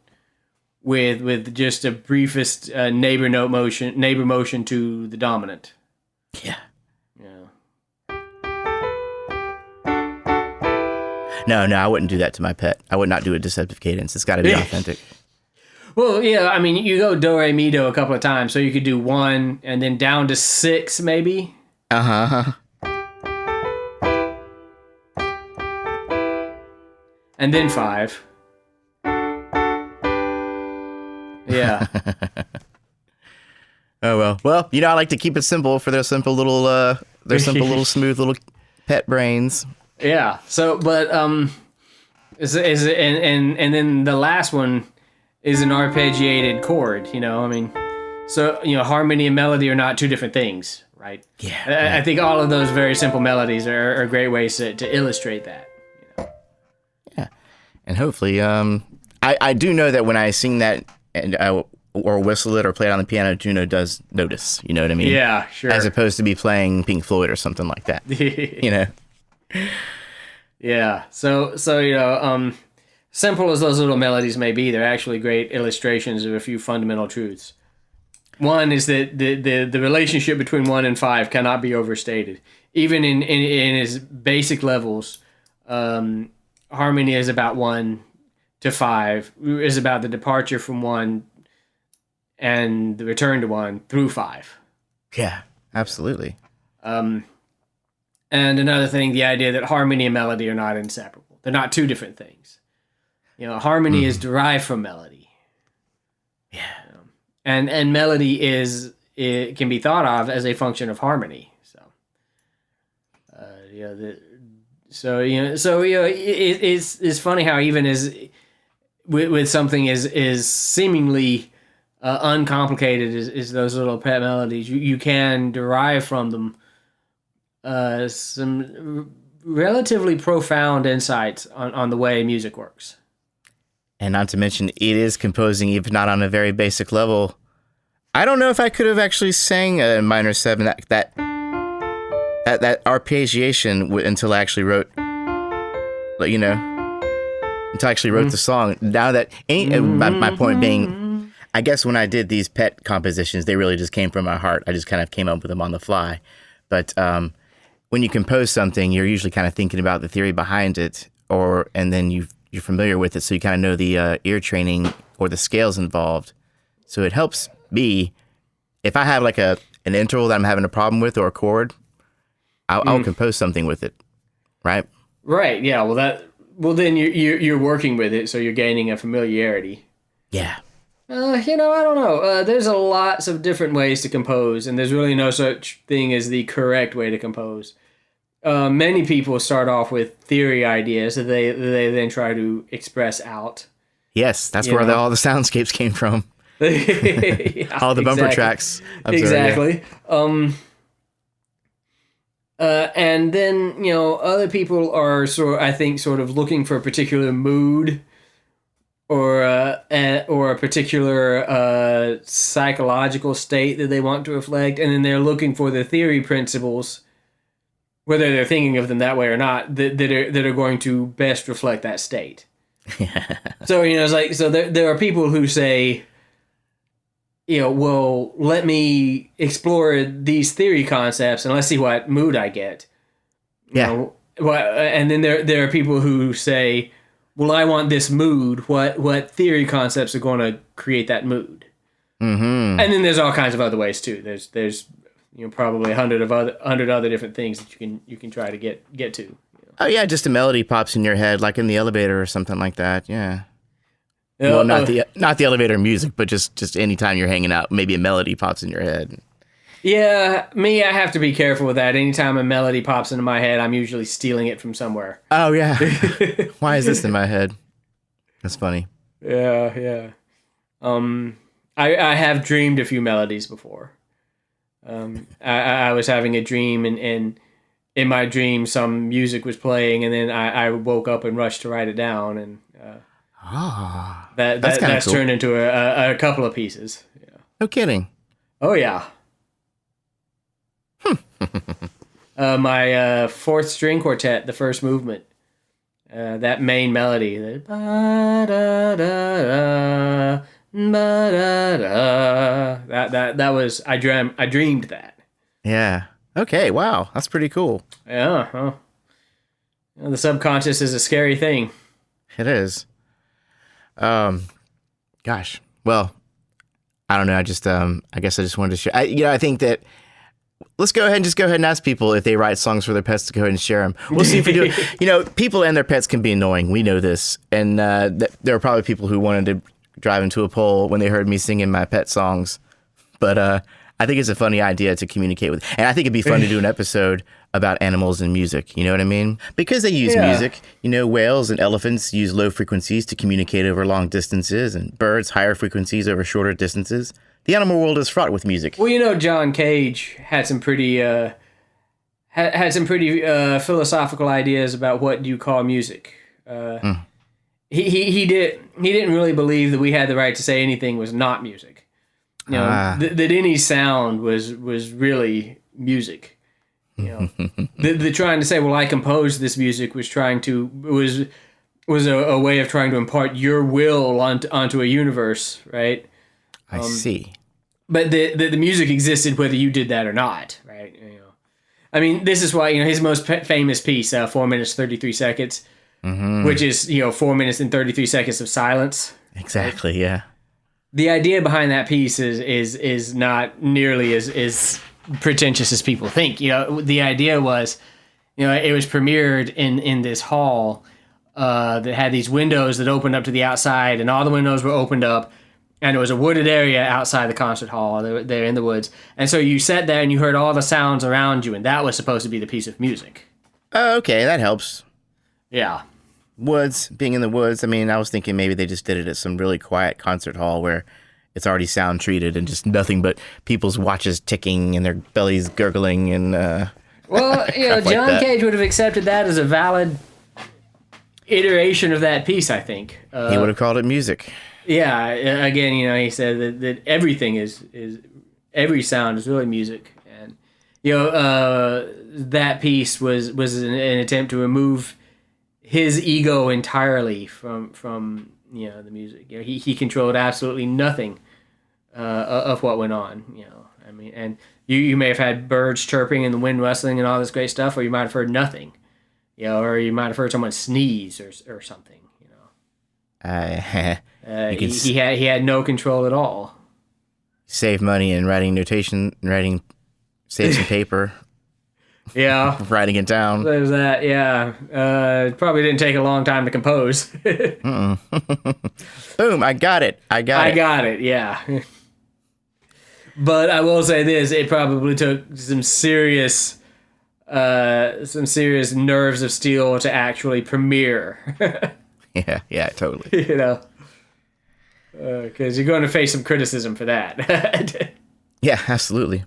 with just a briefest neighbor motion to the dominant. Yeah. Yeah. No, I wouldn't do that to my pet. I would not do a deceptive cadence. It's got to be authentic. Well, yeah, I mean, you go do, re, mi, do a couple of times, so you could do 1 and then down to 6, maybe. Uh-huh. And then 5. Yeah. Oh, well. Well, you know, I like to keep it simple for their simple little smooth little pet brains. Yeah. So, but, and then the last one is an arpeggiated chord, you know, I mean, so, you know, harmony and melody are not two different things, right? Yeah. I think all of those very simple melodies are great ways to illustrate that. You know? Yeah. And hopefully, I do know that when I sing that and or whistle it or play it on the piano, Juno does notice. You know what I mean? Yeah, sure. As opposed to be playing Pink Floyd or something like that. You know? Yeah. So simple as those little melodies may be, they're actually great illustrations of a few fundamental truths. One is that the relationship between 1 and 5 cannot be overstated. Even in its basic levels, harmony is about 1 to 5, is about the departure from 1 and the return to 1 through 5. Yeah, absolutely. And another thing, the idea that harmony and melody are not inseparable. They're not two different things. Harmony is derived from melody. Yeah. And melody it can be thought of as a function of harmony. It's funny how even as with something as seemingly uncomplicated as those little pet melodies, you can derive from them some relatively profound insights on the way music works. And not to mention, it is composing, even not on a very basic level. I don't know if I could have actually sang a minor 7 that arpeggiation until I actually wrote, until I actually wrote the song. Now that my point being, I guess when I did these pet compositions, they really just came from my heart. I just kind of came up with them on the fly. But when you compose something, you're usually kind of thinking about the theory behind it, and then you're familiar with it, so you kind of know the ear training or the scales involved. So it helps me, if I have like an interval that I'm having a problem with or a chord, I'll compose something with it, right? Right. Yeah. Well, then you're working with it, so you're gaining a familiarity. Yeah. I don't know. There's lots of different ways to compose, and there's really no such thing as the correct way to compose. Many people start off with theory ideas that they then try to express out. Yes, that's where all the soundscapes came from. Yeah, all the bumper tracks. Exactly. And then other people are sort of looking for a particular mood or a particular psychological state that they want to reflect, and then they're looking for the theory principles, whether they're thinking of them that way or not, that are going to best reflect that state. So there are people who say, well, let me explore these theory concepts and let's see what mood I get. And then there are people who say, well, I want this mood. What theory concepts are going to create that mood? Mm-hmm. And then there's all kinds of other ways too. There's probably 100 other different things that you can try to get to. Oh yeah, just a melody pops in your head, like in the elevator or something like that. Yeah. Well, not the elevator music, but just anytime you're hanging out, maybe a melody pops in your head. Yeah, I have to be careful with that. Anytime a melody pops into my head, I'm usually stealing it from somewhere. Oh yeah. Why is this in my head? That's funny. Yeah. I have dreamed a few melodies before. I was having a dream, and in my dream, some music was playing, and then I woke up and rushed to write it down, and that's cool. Turned into a couple of pieces. Yeah. No kidding. Oh yeah. My fourth string quartet, the first movement, that main melody, that was I dreamed that. Yeah. Okay. Wow. That's pretty cool. Yeah. Well, the subconscious is a scary thing. It is. Gosh. Well, I don't know. I guess I just wanted to share. I think that let's go ahead and ask people if they write songs for their pets to go ahead and share them. We'll see if we do. People and their pets can be annoying. We know this, and there are probably people who wanted to drive into a pole when they heard me singing my pet songs. But I think it's a funny idea to communicate with, and I think it'd be fun to do an episode about animals and music. You know what I mean? Because they use music. Whales and elephants use low frequencies to communicate over long distances, and birds higher frequencies over shorter distances. The animal world is fraught with music. Well, John Cage had some pretty philosophical ideas about what you call music. He didn't really believe that we had the right to say anything was not music. You know, that any sound was really music. You know, the trying to say, well, I composed this music was a way of trying to impart your will onto a universe, right? I see. But the music existed whether you did that or not, right? You know, I mean, this is why, you know, his most famous piece, 4 minutes 33 seconds, which is, you know, 4 minutes and 33 seconds of silence. Exactly. Right? Yeah. The idea behind that piece is not nearly as pretentious as people think. You know, the idea was, you know, it was premiered in this hall that had these windows that opened up to the outside, and all the windows were opened up. And it was a wooded area outside the concert hall. They're in the woods. And so you sat there and you heard all the sounds around you, and that was supposed to be the piece of music. Oh, okay. That helps. Yeah. Woods, being in the woods. I mean, I was thinking maybe they just did it at some really quiet concert hall where it's already sound treated and just nothing but people's watches ticking and their bellies gurgling and well, you know, John like Cage would have accepted that as a valid iteration of that piece, I think. He would have called it music. Yeah, again, you know, he said that everything is every sound is really music, and you know, that piece was an attempt to remove his ego entirely from you know the music. You know, he controlled absolutely nothing of what went on. You know, I mean, and you may have had birds chirping and the wind rustling and all this great stuff, or you might have heard nothing. You know, or you might have heard someone sneeze or something. You know. He had no control at all. Save money in writing save some paper. Yeah. Writing it down. There's that, yeah. It probably didn't take a long time to compose. Boom, I got it. I got it, yeah. But I will say this, it probably took some serious nerves of steel to actually premiere. Yeah, totally. You know. Because you're going to face some criticism for that. Yeah, absolutely.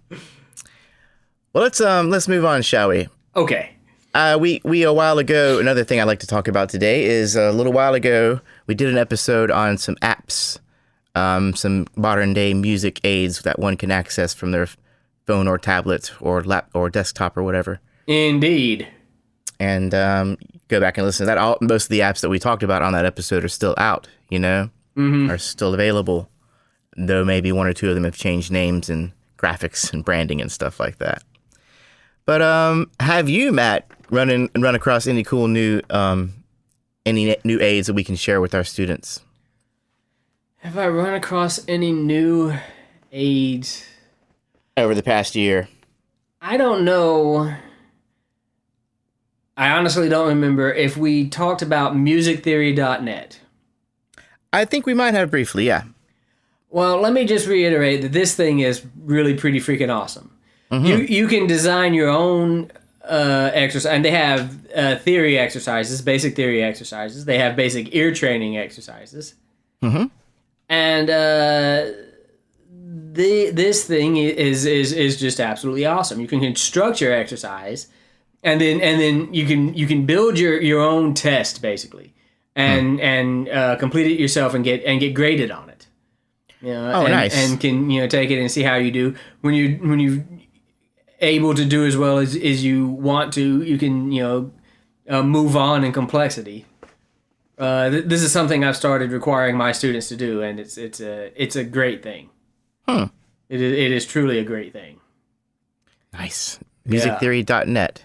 Well, let's move on, shall we? Okay. We a while ago, another thing I'd like to talk about today is a little while ago we did an episode on some apps, some modern day music aids that one can access from their phone or tablet or or desktop or whatever. Indeed. And go back and listen to that. Most of the apps that we talked about on that episode are still out, you know? Are still available, though maybe one or two of them have changed names and graphics and branding and stuff like that. But have you, Matt, run across any cool new aids that we can share with our students? Have I run across any new aids over the past year? I don't know. I honestly don't remember if we talked about musictheory.net. I think we might have briefly, yeah. Well, let me just reiterate that this thing is really pretty freaking awesome. You can design your own exercise, and they have theory exercises, basic theory exercises. They have basic ear training exercises. And this thing is just absolutely awesome. You can construct your exercise, and then you can build your own test basically. And complete it yourself and get graded on it. You know, nice. And can take it and see how you do. When you able to do as well as you want to, you can move on in complexity. This is something I've started requiring my students to do, and it's a great thing. It is truly a great thing. Nice. Musictheory.net.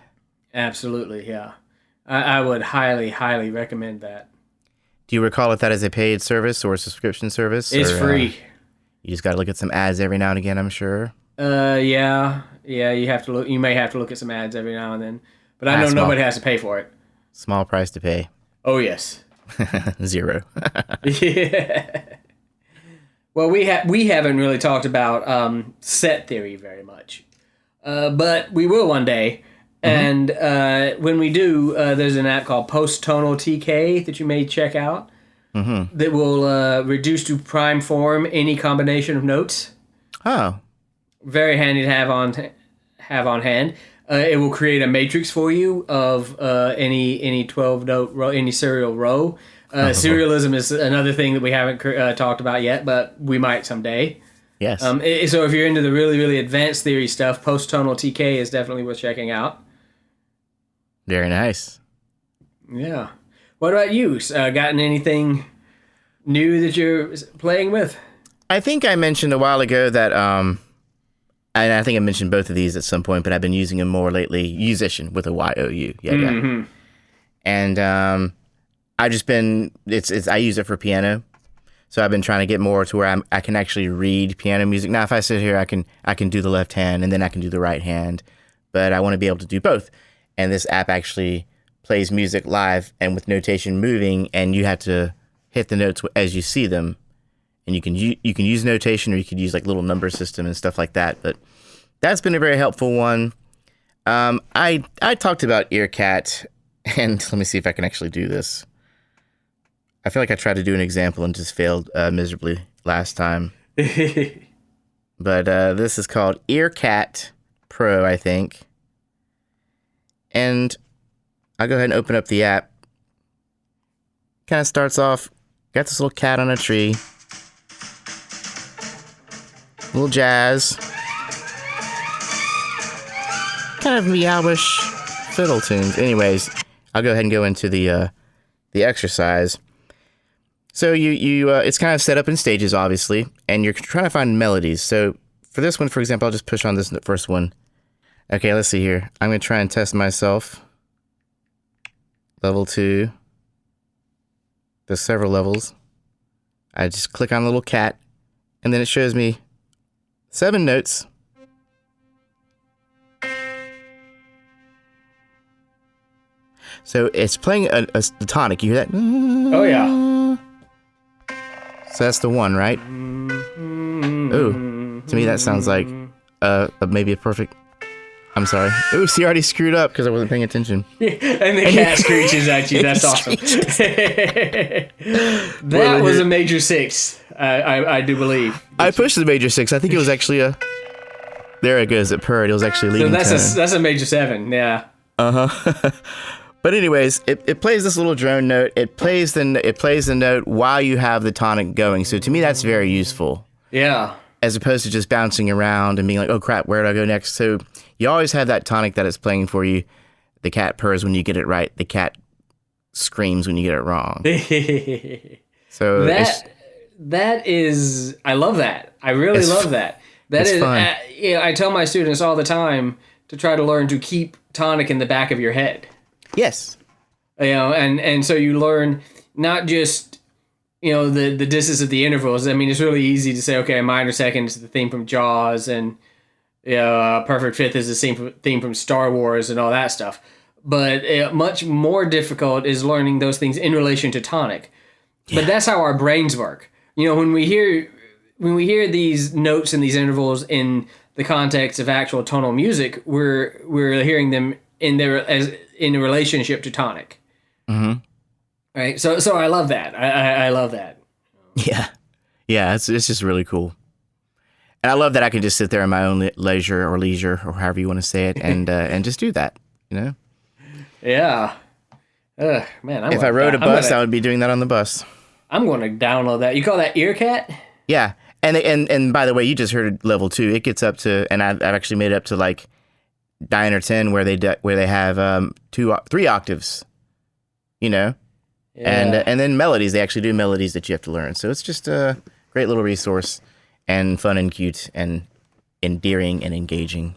Absolutely, yeah. I would highly recommend that. Do you recall if that is a paid service or a subscription service? It's free. You just got to look at some ads every now and again, I'm sure. Yeah. You have to look. You may have to look at some ads every now and then, but I know nobody has to pay for it. Small price to pay. Oh yes. 0. Yeah. Well, we haven't really talked about set theory very much, but we will one day. And when we do, there's an app called Post-Tonal TK that you may check out that will reduce to prime form any combination of notes. Oh. Very handy to have on hand. It will create a matrix for you of any 12-note row, any serial row. Serialism is another thing that we haven't talked about yet, but we might someday. Yes. So if you're into the really, really advanced theory stuff, post-tonal TK is definitely worth checking out. Very nice. Yeah. What about you? Gotten anything new that you're playing with? I think I mentioned a while ago that, and I think I mentioned both of these at some point, but I've been using them more lately. Musician with a Y-O-U. Yeah. And I use it for piano. So I've been trying to get more to where I can actually read piano music. Now, if I sit here, I can do the left hand and then I can do the right hand, but I want to be able to do both. And this app actually plays music live and with notation moving, and you have to hit the notes as you see them. And you can use notation, or you could use like little number system and stuff like that. But that's been a very helpful one. I talked about EarCat, and let me see if I can actually do this. I feel like I tried to do an example and just failed miserably last time. But this is called EarCat Pro, I think. And I'll go ahead and open up the app. Kind of starts off, got this little cat on a tree. Little jazz. Kind of meowish fiddle tunes. Anyways, I'll go ahead and go into the exercise. So it's kind of set up in stages, obviously, and you're trying to find melodies. So for this one, for example, I'll just push on this first one. Okay, let's see here. I'm going to try and test myself. Level 2. There's several levels. I just click on the little cat, and then it shows me 7 notes. So it's playing the tonic. You hear that? Oh, yeah. So that's the one, right? Ooh, to me that sounds like maybe a perfect... I'm sorry. Ooh, see, I already screwed up because I wasn't paying attention. And the cat screeches at you. That's awesome. That was a major 6, I do believe. I pushed the major 6. I think it was actually a... There it goes. It purred. It was actually leading tone. That's a major 7, yeah. Uh-huh. But anyways, it plays this little drone note. It plays the note while you have the tonic going. So to me, that's very useful. Yeah. As opposed to just bouncing around and being like, oh crap, where do I go next? So you always have that tonic that it's playing for you. The cat purrs when you get it right. The cat screams when you get it wrong. So that is, I love that. I really love that. That is fun. I tell my students all the time to try to learn to keep tonic in the back of your head. Yes. And so you learn not just, the distance of the intervals. I mean, it's really easy to say, okay, a minor second is the theme from Jaws, and a perfect fifth is the theme from Star Wars and all that stuff. But much more difficult is learning those things in relation to tonic. Yeah. But that's how our brains work. When we hear these notes and these intervals in the context of actual tonal music, we're hearing them in a relationship to tonic. Mm-hmm. Right. So I love that. I love that. Yeah. Yeah. It's just really cool. And I love that I can just sit there in my own leisure, or however you want to say it, and just do that, Yeah. Man. If I rode a bus, I would be doing that on the bus. I'm going to download that. You call that EarCat? Yeah. And by the way, you just heard level 2. It gets up to, and I've actually made it up to like 9 or 10 where they have 3 octaves, Yeah. And then melodies. They actually do melodies that you have to learn. So it's just a great little resource, and fun and cute and endearing and engaging.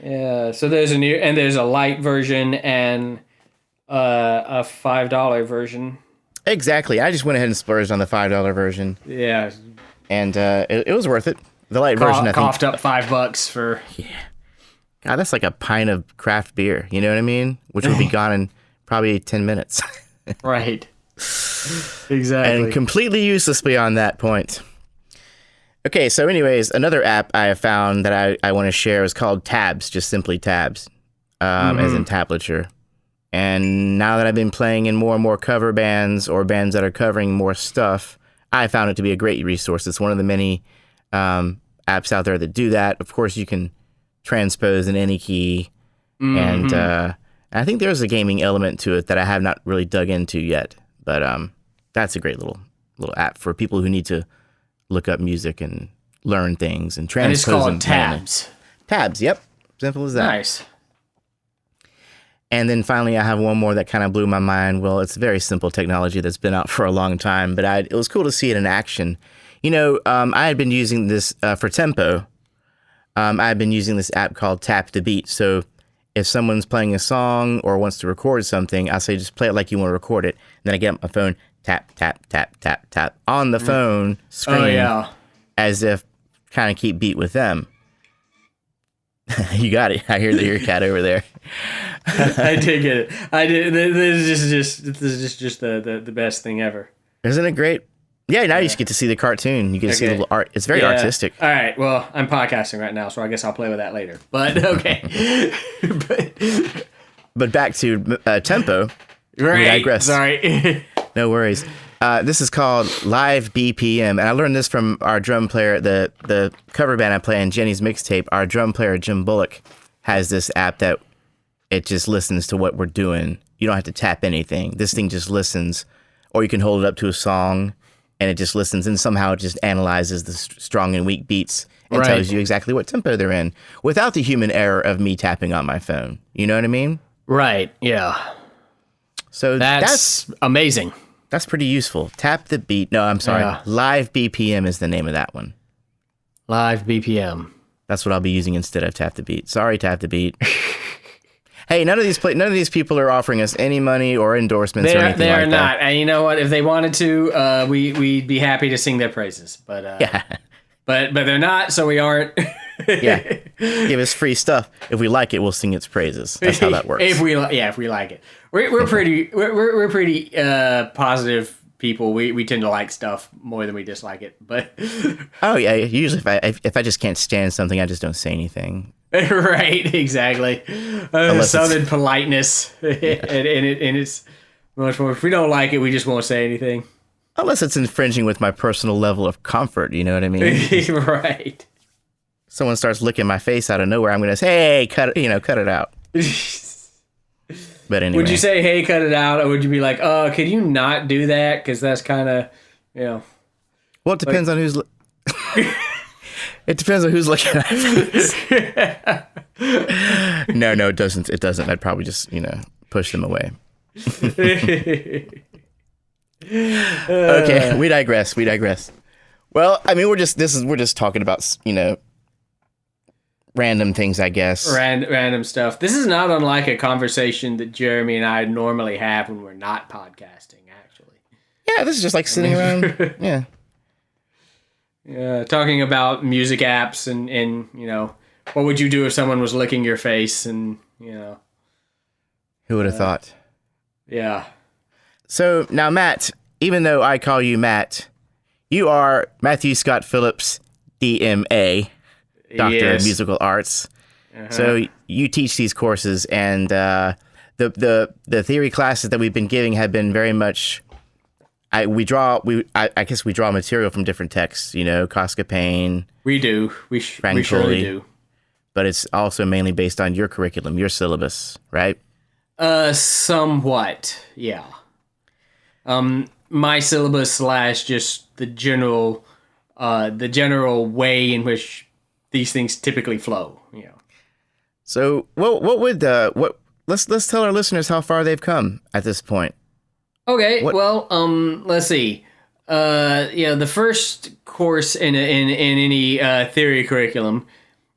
Yeah. So there's a light version and a $5 version. Exactly. I just went ahead and splurged on the $5 version. Yeah. And it was worth it. The light version, I think, coughed up $5 for. Yeah. God, that's like a pint of craft beer. You know what I mean? Which would be gone in probably 10 minutes. Right. Exactly. And completely useless beyond that point. Okay, so anyways, another app I have found that I want to share is called Tabs, just simply Tabs, as in tablature. And now that I've been playing in more and more cover bands, or bands that are covering more stuff, I found it to be a great resource. It's one of the many apps out there that do that. Of course, you can transpose in any key, and I think there's a gaming element to it that I have not really dug into yet. But that's a great little app for people who need to look up music and learn things and And transpose it's called them manually. tabs. Tabs, yep. Simple as that. Nice. And then finally, I have one more that kind of blew my mind. Well, it's very simple technology that's been out for a long time, but it was cool to see it in action. You know, I had been using this for tempo. I had been using this app called Tap the Beat. So if someone's playing a song or wants to record something, I'll say just play it like you want to record it. And then I get my phone, tap, tap, tap, tap, tap on the phone screen as if kind of keep beat with them. You got it. I hear your cat over there. I did get it. I did. This is just the best thing ever. Isn't it great? Yeah, now you just get to see the cartoon. You get to see the little art. It's very artistic. All right. Well, I'm podcasting right now, so I guess I'll play with that later. But okay. But back to tempo. Right. We digress. Sorry. No worries. This is called Live BPM, and I learned this from our drum player, the cover band I play in, Jenny's Mixtape. Our drum player, Jim Bullock, has this app that it just listens to what we're doing. You don't have to tap anything. This thing just listens, or you can hold it up to a song, and it just listens, and somehow it just analyzes the strong and weak beats and tells you exactly what tempo they're in, without the human error of me tapping on my phone. You know what I mean? Right. Yeah. So That's amazing. That's pretty useful. Tap the beat. No, I'm sorry. Yeah. Live BPM is the name of that one. Live BPM. That's what I'll be using instead of Tap the Beat. Sorry, Tap the Beat. Hey, none of these people are offering us any money or endorsements or anything They like are that. not. And you know what? If they wanted to, we'd be happy to sing their praises. But Yeah. but they're not, so we aren't. Yeah. Give us free stuff. If we like it, we'll sing its praises. That's how that works. if we like it, we're pretty positive people. We tend to like stuff more than we dislike it. But Oh yeah. Usually, if I just can't stand something, I just don't say anything. right, exactly. Southern politeness, and it's much more. If we don't like it, we just won't say anything. Unless it's infringing with my personal level of comfort. You know what I mean? Right. Someone starts licking my face out of nowhere, I'm gonna say, "Hey, cut it out." But anyway, Would you say, "Hey, cut it out," or would you be like, "Oh, could you not do that?" Because that's kind of, you know. Well, it depends on who's. It depends on who's looking at it. No, it doesn't. It doesn't. I'd probably just, push them away. Okay, we digress. Well, I mean, we're just talking about, random things, I guess. Random stuff. This is not unlike a conversation that Jeremy and I normally have when we're not podcasting, actually. Yeah, this is just like sitting around. Yeah. Talking about music apps and what would you do if someone was licking your face and, Who would have thought? Yeah. So now, Matt, even though I call you Matt, you are Matthew Scott Phillips, DMA, Doctor of Musical Arts. Uh-huh. So you teach these courses, and the theory classes that we've been giving have been very much. I guess we draw material from different texts. Koska Payne. We do. We surely do. But it's also mainly based on your curriculum, your syllabus, right? Somewhat, yeah. My syllabus / just the general way in which these things typically flow. So let's tell our listeners how far they've come at this point. Okay, well, let's see. The first course in any theory curriculum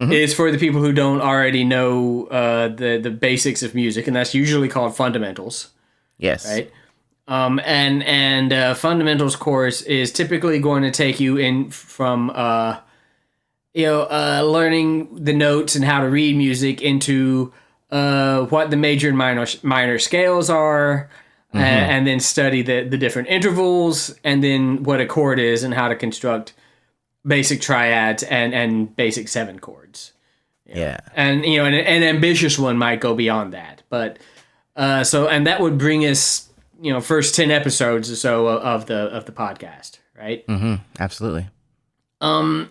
is for the people who don't already know the basics of music, and that's usually called fundamentals. Yes. Right. And fundamentals course is typically going to take you in from learning the notes and how to read music into what the major and minor scales are. And then study the different intervals, and then what a chord is and how to construct basic triads and basic 7 chords. Yeah. And an ambitious one might go beyond that, but and that would bring us first 10 episodes or so of the podcast, right? Mm-hmm. Absolutely. And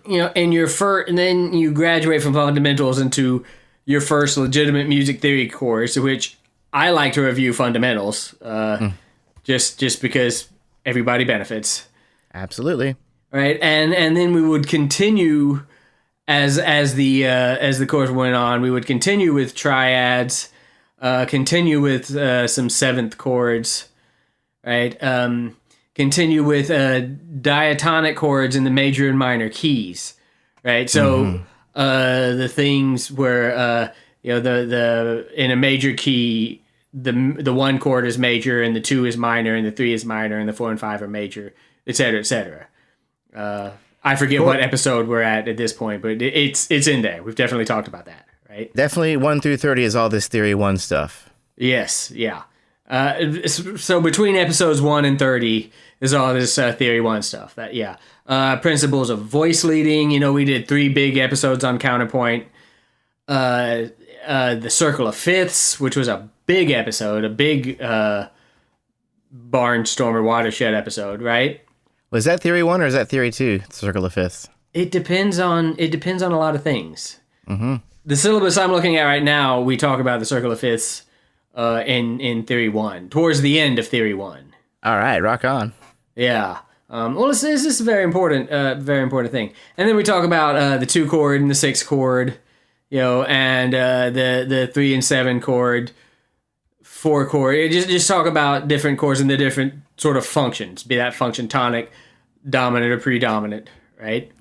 then you graduate from fundamentals into your first legitimate music theory course, which I like to review fundamentals, just because everybody benefits. Absolutely. right? And then we would continue as the course went on. We would continue with triads, continue with some seventh chords, right? Continue with diatonic chords in the major and minor keys, right? So the things where the in a major key, the one chord is major and the 2 is minor and the 3 is minor and the 4 and 5 are major, etc., etc. I forget what episode we're at this point, but it's in there. We've definitely talked about that, right? Definitely 1 through 30 is all this Theory 1 stuff. Yes, yeah. So between episodes 1 and 30 is all this Theory 1 stuff. Principles of voice leading. We did 3 big episodes on counterpoint. The Circle of Fifths, which was a big episode, a big Barnstormer Watershed episode, right? Was that Theory 1 or is that Theory 2, Circle of Fifths? It depends on a lot of things. Mm-hmm. The syllabus I'm looking at right now, we talk about the Circle of Fifths in Theory 1, towards the end of Theory 1. All right, rock on. Yeah. This is a very important thing. And then we talk about the 2 chord and the 6 chord, and the 3 and 7 chord, 4 chord. Just talk about different chords and the different sort of functions, be that function tonic, dominant, or predominant, right?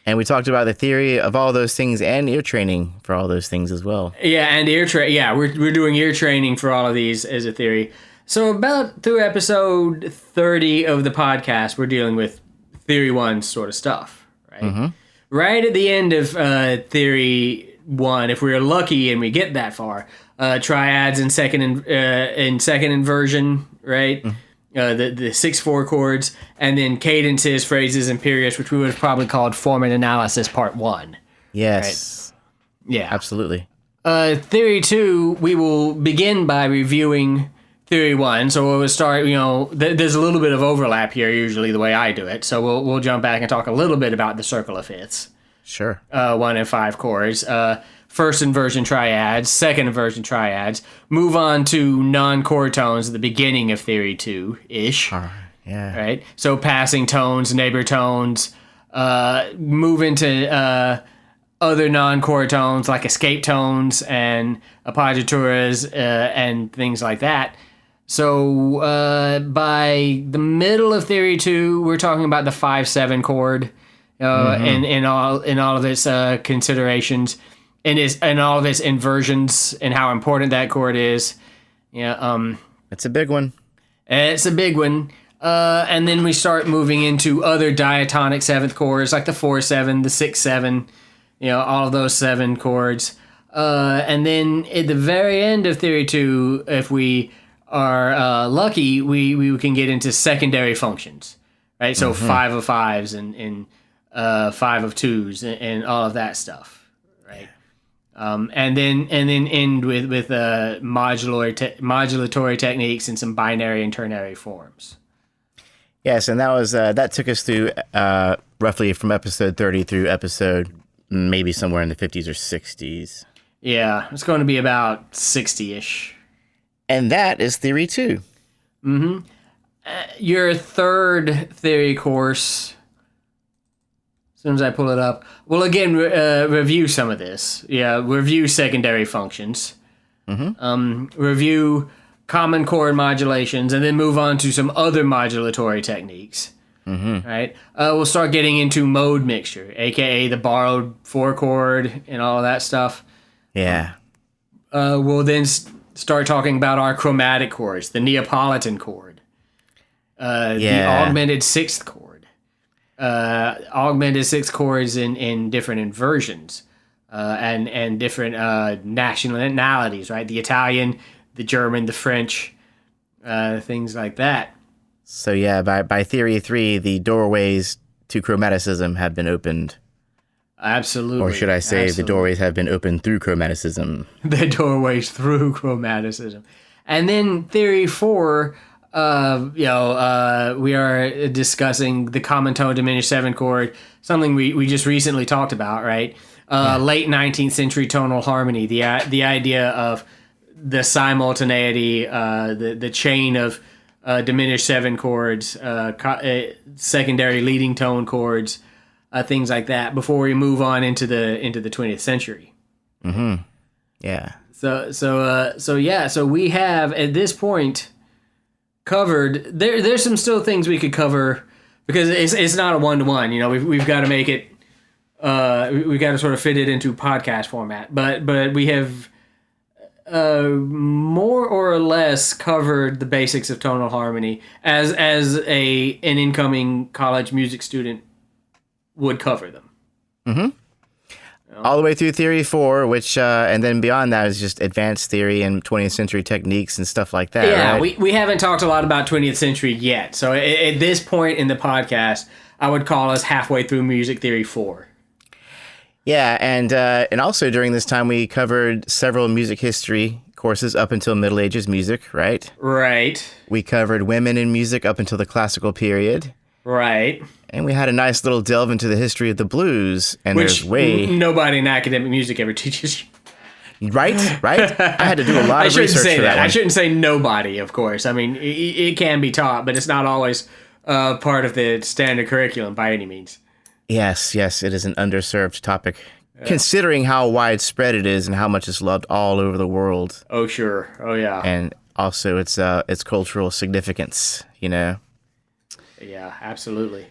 And we talked about the theory of all those things and ear training for all those things as well. Yeah, and we're doing ear training for all of these as a theory. So about through episode 30 of the podcast, we're dealing with Theory 1 sort of stuff, right? Mm-hmm. Right at the end of Theory 1, if we're lucky and we get that far, triads in second inversion, right? Mm-hmm. The 6/4 chords, and then cadences, phrases, and periods, which we would have probably called form and analysis part 1. Yes. Right? Yeah. Absolutely. Theory 2, we will begin by reviewing Theory 1. So we'll start, there's a little bit of overlap here, usually the way I do it. So we'll jump back and talk a little bit about the Circle of Fifths. Sure. 1 and 5 chords. First inversion triads, second inversion triads, move on to non-chord tones at the beginning of Theory 2-ish. Yeah. Right? So passing tones, neighbor tones, move into other non-chord tones like escape tones and appoggiaturas and things like that. So by the middle of Theory 2, we're talking about the 5/7 chord in all of its considerations. And all of its inversions and how important that chord is. Yeah, it's a big one. It's a big one. And then we start moving into other diatonic 7th chords like the 4/7, the 6/7, all of those 7 chords. And then at the very end of Theory 2, if we are lucky, we can get into secondary functions, right? So 5 of 5s and 5 of 2s and all of that stuff. And then end with modulatory techniques and some binary and ternary forms. Yes, and that took us through roughly from episode 30 through episode maybe somewhere in the 50s or 60s. Yeah, it's going to be about 60-ish. And that is Theory 2. Mm-hmm. Your third theory course, as soon as I pull it up, we'll again review some of this. Yeah, review secondary functions. Mm-hmm. Review common chord modulations, and then move on to some other modulatory techniques. Mm-hmm. Right? We'll start getting into mode mixture, aka the borrowed 4 chord and all of that stuff. Yeah. We'll then start talking about our chromatic chords, the Neapolitan chord, the augmented 6th chord, augmented 6 chords in different inversions, and different nationalities, right? The Italian, the German, the French, things like that. So yeah, by Theory 3, the doorways to chromaticism have been opened. Absolutely. Or should I say the doorways have been opened through chromaticism. The doorways through chromaticism. And then Theory 4, we are discussing the common tone diminished 7 chord, something we just recently talked about, right? Late 19th century tonal harmony, the idea of the simultaneity, the chain of diminished 7 chords, secondary leading tone chords, things like that, before we move on into the 20th century. Mm-hmm. Yeah. So we have at this point covered. There's some still things we could cover because it's not a 1-to-1. You know, we've got to make it. We've got to sort of fit it into podcast format, but we have more or less covered the basics of tonal harmony as an incoming college music student would cover them. Mm-hmm. All the way through Theory 4, which and then beyond that is just advanced theory and 20th century techniques and stuff like that. Yeah, right? we haven't talked a lot about 20th century yet. So at this point in the podcast, I would call us halfway through Music Theory 4. Yeah, and also during this time we covered several music history courses up until Middle Ages music, right? Right. We covered women in music up until the classical period. Right. And we had a nice little delve into the history of the blues, and Which there's nobody in academic music ever teaches you. Right? I had to do a lot of research say for that one. I shouldn't say nobody, of course. I mean, it can be taught, but it's not always part of the standard curriculum by any means. Yes, it is an underserved topic, considering how widespread it is and how much it's loved all over the world. Oh, sure. Oh, yeah. And also its cultural significance, you know? Yeah, absolutely.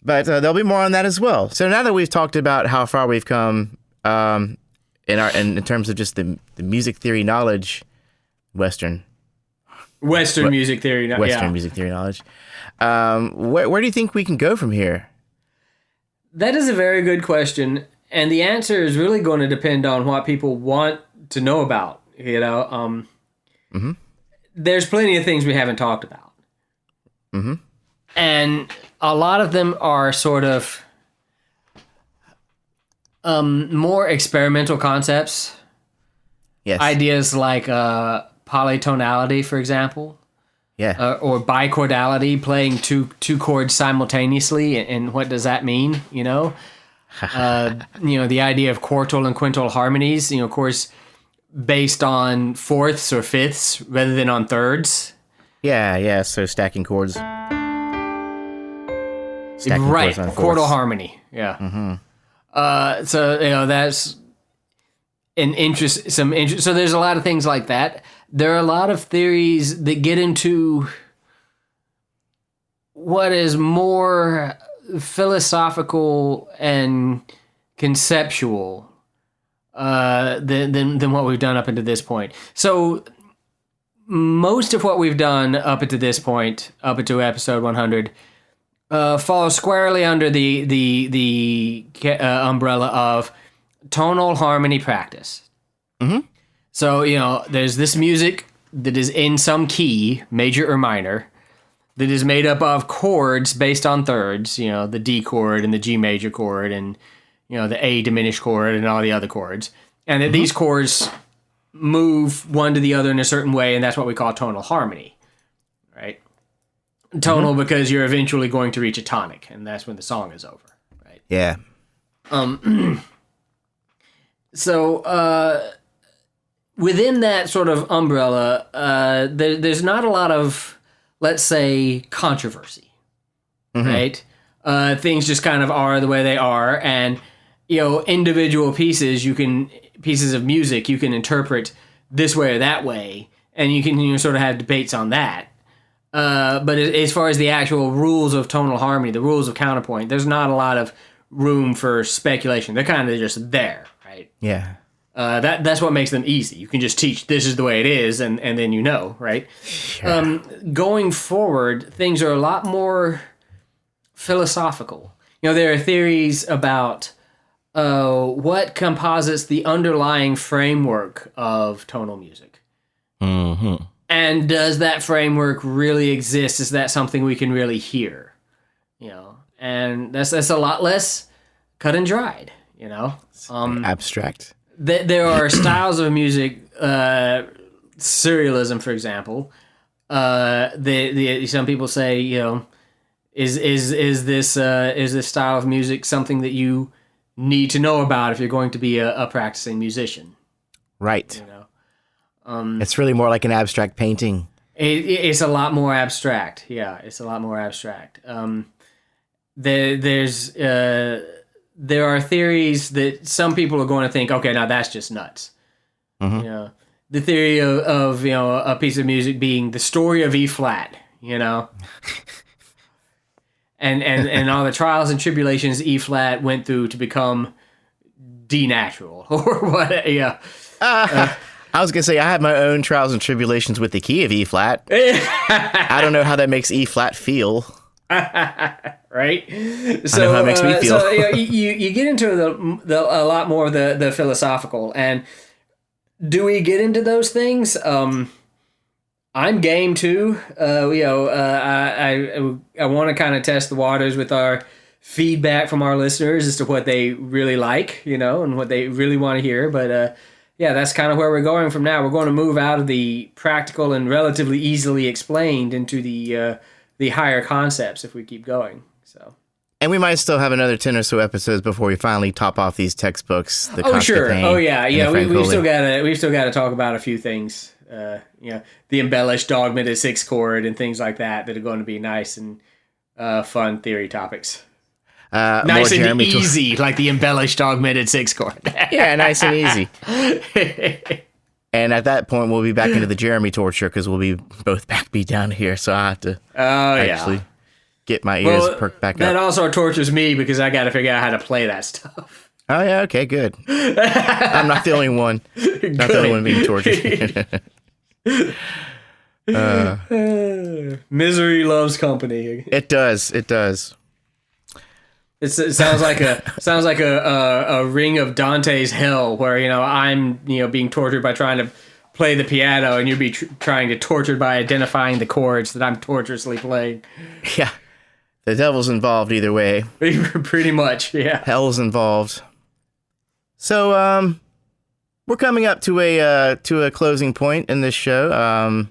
But there'll be more on that as well. So now that we've talked about how far we've come in terms of just the music theory knowledge, Western music theory. music theory knowledge, where do you think we can go from here? That is a very good question, and the answer is really going to depend on what people want to know about. You know, There's plenty of things we haven't talked about, and a lot of them are sort of more experimental concepts. Yes, ideas like polytonality, for example. Yeah. Or bichordality, playing two chords simultaneously, and what does that mean? You know, the idea of quartal and quintal harmonies. You know, of course, based on fourths or fifths rather than on thirds. Yeah. So stacking chords. Stacking Right, chords on quartal fourths. harmony. Yeah. So that's an interest. So there's a lot of things like that. There are a lot of theories that get into what is more philosophical and conceptual than what we've done up until this point. So most of what we've done up until this point, up until episode 100, falls squarely under the umbrella of tonal harmony practice. Mm-hmm. So, you know, there's this music that is in some key, major or minor, that is made up of chords based on thirds, you know, the D chord and the G major chord and, you know, the A diminished chord and all the other chords. And that these chords move one to the other in a certain way, and that's what we call tonal harmony, right? Tonal because you're eventually going to reach a tonic, and that's when the song is over, right? Yeah. So, within that sort of umbrella, there's not a lot of, let's say, controversy, right? Things just kind of are the way they are, and, you know, individual pieces of music you can interpret this way or that way, and you can sort of have debates on that. But as far as the actual rules of tonal harmony, the rules of counterpoint, there's not a lot of room for speculation. They're kind of just there, right? Yeah. That's what makes them easy. You can just teach this is the way it is, and then you know, right? Sure. Going forward, things are a lot more philosophical. You know, there are theories about what composites the underlying framework of tonal music. Mm-hmm. And does that framework really exist? Is that something we can really hear? You know, and that's a lot less cut and dried, you know? Abstract. There are styles of music, serialism, for example. Some people say, you know, is this style of music something that you need to know about if you're going to be a practicing musician? Right. You know, It's really more like an abstract painting. It's a lot more abstract. Yeah, it's a lot more abstract. There are theories that some people are going to think, okay, now that's just nuts. Mm-hmm. You know, the theory of a piece of music being the story of E flat. You know, and all the trials and tribulations E flat went through to become D natural or what? Yeah. I was gonna say I have my own trials and tribulations with the key of E flat. I don't know how that makes E flat feel. Right. I know how it makes me feel. So you get into a lot more of the philosophical, and do we get into those things? I'm game too. I want to kind of test the waters with our feedback from our listeners as to what they really like, and what they really want to hear. But yeah, that's kind of where we're going from now. We're going to move out of the practical and relatively easily explained into the higher concepts if we keep going. So. And we might still have another 10 or so episodes before we finally top off these textbooks. Oh sure. Oh yeah. We've still got to talk about a few things. The embellished dogmated sixth chord and things like that are going to be nice and fun theory topics. Nice and easy, like the embellished augmented sixth chord. Yeah, nice and easy. And at that point, we'll be back into the Jeremy torture because we'll be both backbeat down here. So I have to actually get my ears perked back up. That also tortures me because I got to figure out how to play that stuff. Oh, yeah. Okay, good. I'm not the only one. Not the only one being tortured. Misery loves company. It does. It does. It sounds like a ring of Dante's hell, where I'm being tortured by trying to play the piano, and you'd be trying to tortured by identifying the chords that I'm torturously playing. Yeah, the devil's involved either way. Pretty much, yeah. Hell's involved. So we're coming up to a closing point in this show.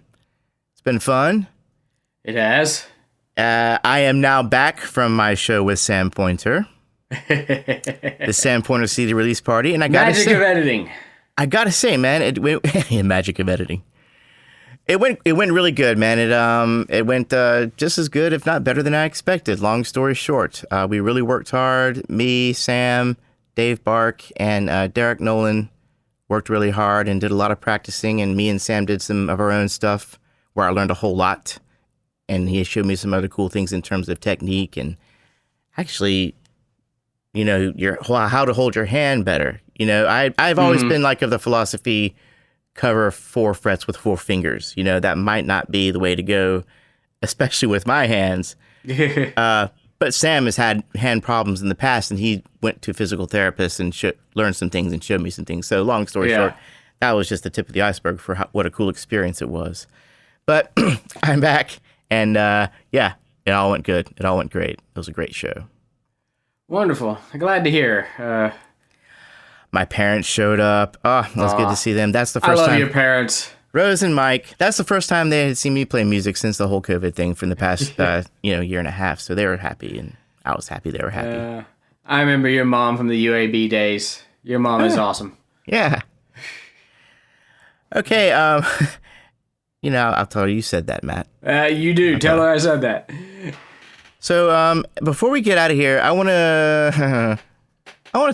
It's been fun. It has. I am now back from my show with Sam Pointer, the Sam Pointer CD release party, and magic of editing. I gotta say, man, it went magic of editing. It went really good, man. It went just as good, if not better than I expected. Long story short, we really worked hard. Me, Sam, Dave Bark, and Derek Nolan worked really hard and did a lot of practicing. And me and Sam did some of our own stuff where I learned a whole lot. And he showed me some other cool things in terms of technique and actually, how to hold your hand better. I've always been like of the philosophy, cover 4 frets with 4 fingers. That might not be the way to go, especially with my hands. But Sam has had hand problems in the past, and he went to physical therapists and learned some things and showed me some things. So long story short, that was just the tip of the iceberg for what a cool experience it was. But I'm back. And, it all went good. It all went great. It was a great show. Wonderful. Glad to hear. My parents showed up. Oh, it was good to see them. That's the first time. I love your parents. Rose and Mike. That's the first time they had seen me play music since the whole COVID thing from the past, year and a half. So they were happy, and I was happy they were happy. I remember your mom from the UAB days. Your mom is awesome. Yeah. Okay, I'll tell her you said that, Matt. You do. Okay. Tell her I said that. So, before we get out of here, I want to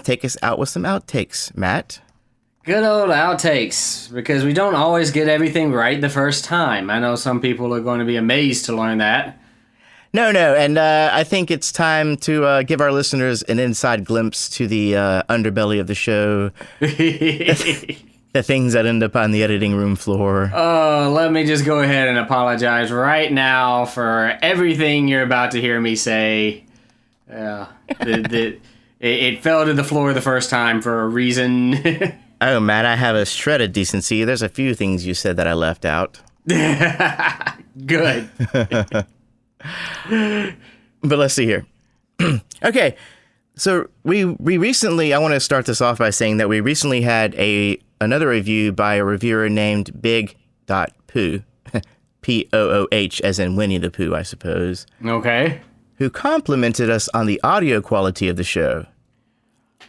take us out with some outtakes, Matt. Good old outtakes, because we don't always get everything right the first time. I know some people are going to be amazed to learn that. No, and I think it's time to give our listeners an inside glimpse to the underbelly of the show. The things that end up on the editing room floor. Oh, let me just go ahead and apologize right now for everything you're about to hear me say. It fell to the floor the first time for a reason. Oh, Matt, I have a shred of decency. There's a few things you said that I left out. Good. But let's see here. Okay, so we recently, I want to start this off by saying that we recently had another review by a reviewer named Big.Pooh, P-O-O-H, as in Winnie the Pooh, I suppose. Okay. Who complimented us on the audio quality of the show.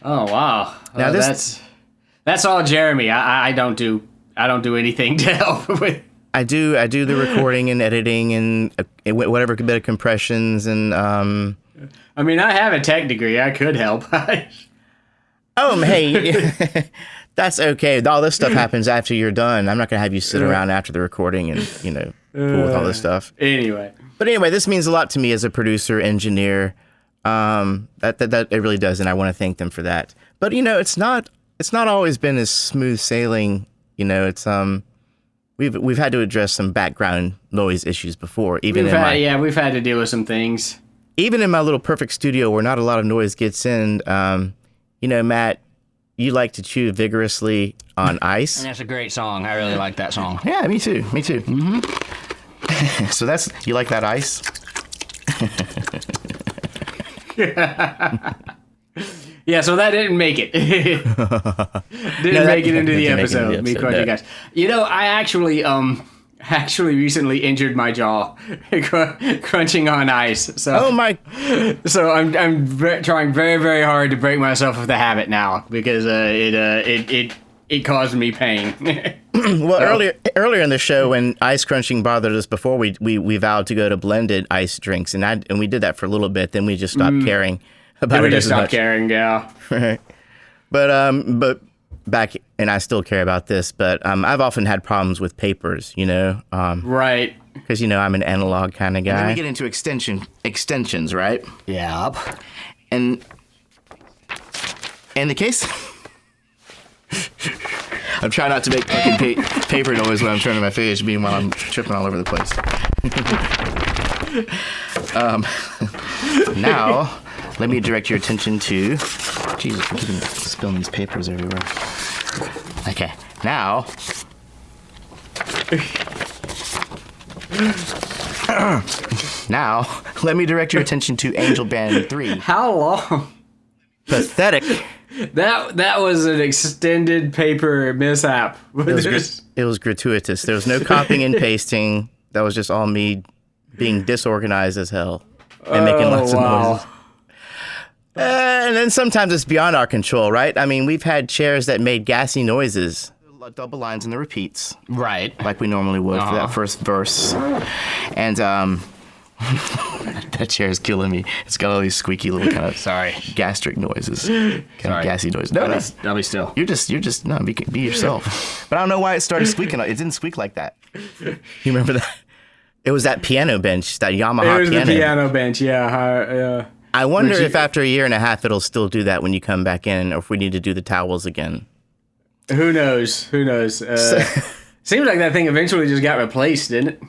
Oh, wow. Now that's all Jeremy. I don't do anything to help with. I do the recording and editing and whatever bit of compressions and. I mean, I have a tech degree. I could help. Hey, that's okay. All this stuff happens after you're done. I'm not gonna have you sit around after the recording and fool with all this stuff. Anyway, this means a lot to me as a producer, engineer. That it really does, and I want to thank them for that. But it's not always been as smooth sailing. It's we've had to address some background noise issues before. We've had to deal with some things. Even in my little perfect studio where not a lot of noise gets in, Matt, you like to chew vigorously on ice. And that's a great song. I really like that song. Yeah, me too. Mm-hmm. So you like that ice? Yeah, so that didn't make it. Didn't make it into the episode. Me quite, guys. I actually recently injured my jaw crunching on ice. So So I'm trying very, very hard to break myself of the habit now because it caused me pain. Well, earlier in the show when ice crunching bothered us before, we vowed to go to blended ice drinks and we did that for a little bit. Then we just stopped caring about it. We just stopped caring, yeah. Right. But back, and I still care about this, but I've often had problems with papers, right? Because I'm an analog kind of guy. And then we get into extensions, right? Yep. And in the case, I'm trying not to make fucking paper noise when I'm turning my page, meanwhile I'm tripping all over the place. Now, let me direct your attention to. Jesus, I'm keeping spilling these papers everywhere. Okay, now. Now, let me direct your attention to Angel Band 3. How long? Pathetic. That was an extended paper mishap. It was gratuitous. There was no copying and pasting. That was just all me being disorganized as hell and making lots of noises. And then sometimes it's beyond our control, right? I mean, we've had chairs that made gassy noises. Double lines and the repeats. Right. Like we normally would for that first verse. And that chair is killing me. It's got all these squeaky little kind of gastric noises. Kind of gassy noises. No, I'll be still. You're just no, be yourself. But I don't know why it started squeaking. It didn't squeak like that. You remember that? It was that piano bench, that Yamaha piano. It was the piano bench, yeah. I wonder if after a year and a half it'll still do that when you come back in, or if we need to do the towels again. Who knows? Seems like that thing eventually just got replaced, didn't it?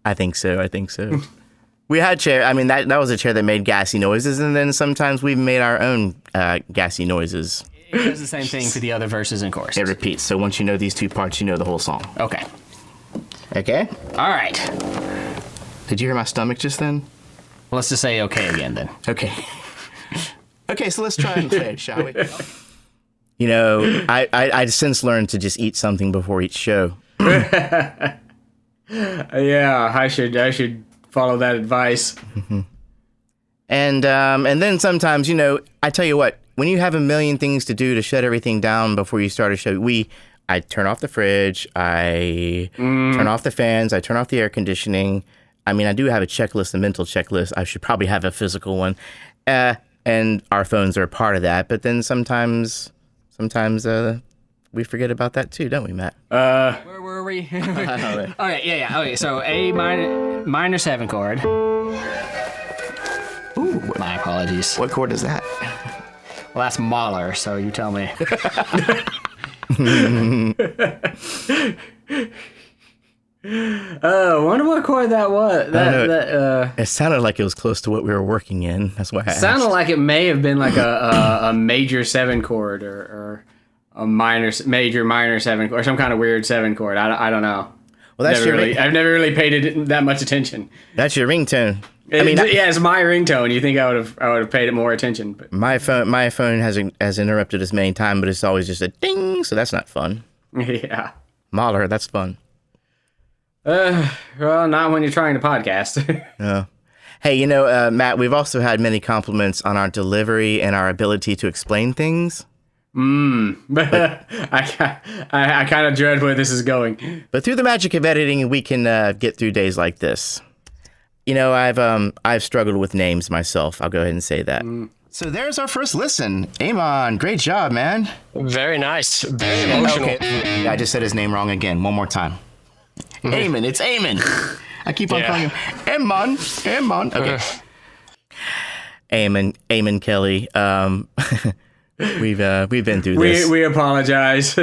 I think so. We had chair. I mean, that was a chair that made gassy noises, and then sometimes we made our own gassy noises. It does the same thing for the other verses and choruses. It repeats. So once you know these two parts, you know the whole song. Okay. All right. Did you hear my stomach just then? Let's just say okay again then. Okay. Okay, so let's try and play it, shall we? I since learned to just eat something before each show. Yeah, I should follow that advice. Mm-hmm. And then sometimes, I tell you what, when you have a million things to do to shut everything down before you start a show, I turn off the fridge, I turn off the fans, I turn off the air conditioning. I mean, I do have a checklist, a mental checklist. I should probably have a physical one. And our phones are a part of that. But then sometimes we forget about that too, don't we, Matt? Where were we? Okay, yeah. Okay, so A minor 7 chord. Ooh, my apologies. What chord is that? Well, that's Mahler, so you tell me. Wonder what chord that was. It sounded like it was close to what we were working in. That's why I asked. Sounded like it may have been like a major 7 chord or a minor 7 chord or some kind of weird 7 chord. I don't know. Well, I've never really paid it that much attention. That's your ringtone. It's my ringtone. You think I would have paid it more attention? But. My phone has interrupted us many times, but it's always just a ding. So that's not fun. Yeah. Mahler, that's fun. Well, not when you're trying to podcast. No. Hey, Matt, we've also had many compliments on our delivery and our ability to explain things. I kind of dread where this is going. But through the magic of editing, we can get through days like this. You know, I've struggled with names myself. I'll go ahead and say that. So there's our first listen. Amon, great job, man. Very nice. Very emotional. Okay. I just said his name wrong again. One more time. Amon, it's Amon. I keep on calling him Amon. Okay. Amon Kelly. We've been through this. We apologize.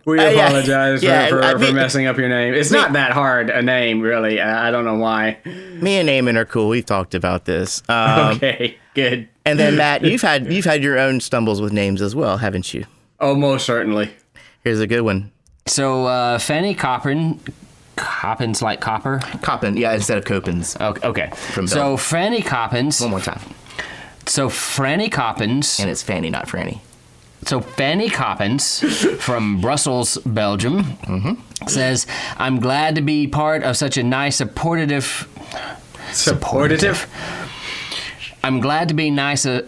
We apologize for messing up your name. It's not that hard a name, really. I don't know why. Me and Amon are cool. We've talked about this. Okay, good. And then Matt, you've had your own stumbles with names as well, haven't you? Oh, most certainly. Here's a good one. So Fanny Coppin, Coppin's like copper? Coppin, yeah, instead of Coppins. Okay. From so Bell. Franny Coppins. One more time. So Franny Coppins. And it's Fanny, not Franny. So Fanny Coppins from Brussels, Belgium, says, "I'm glad to be part of such a nice supportive. I'm glad to be nice. I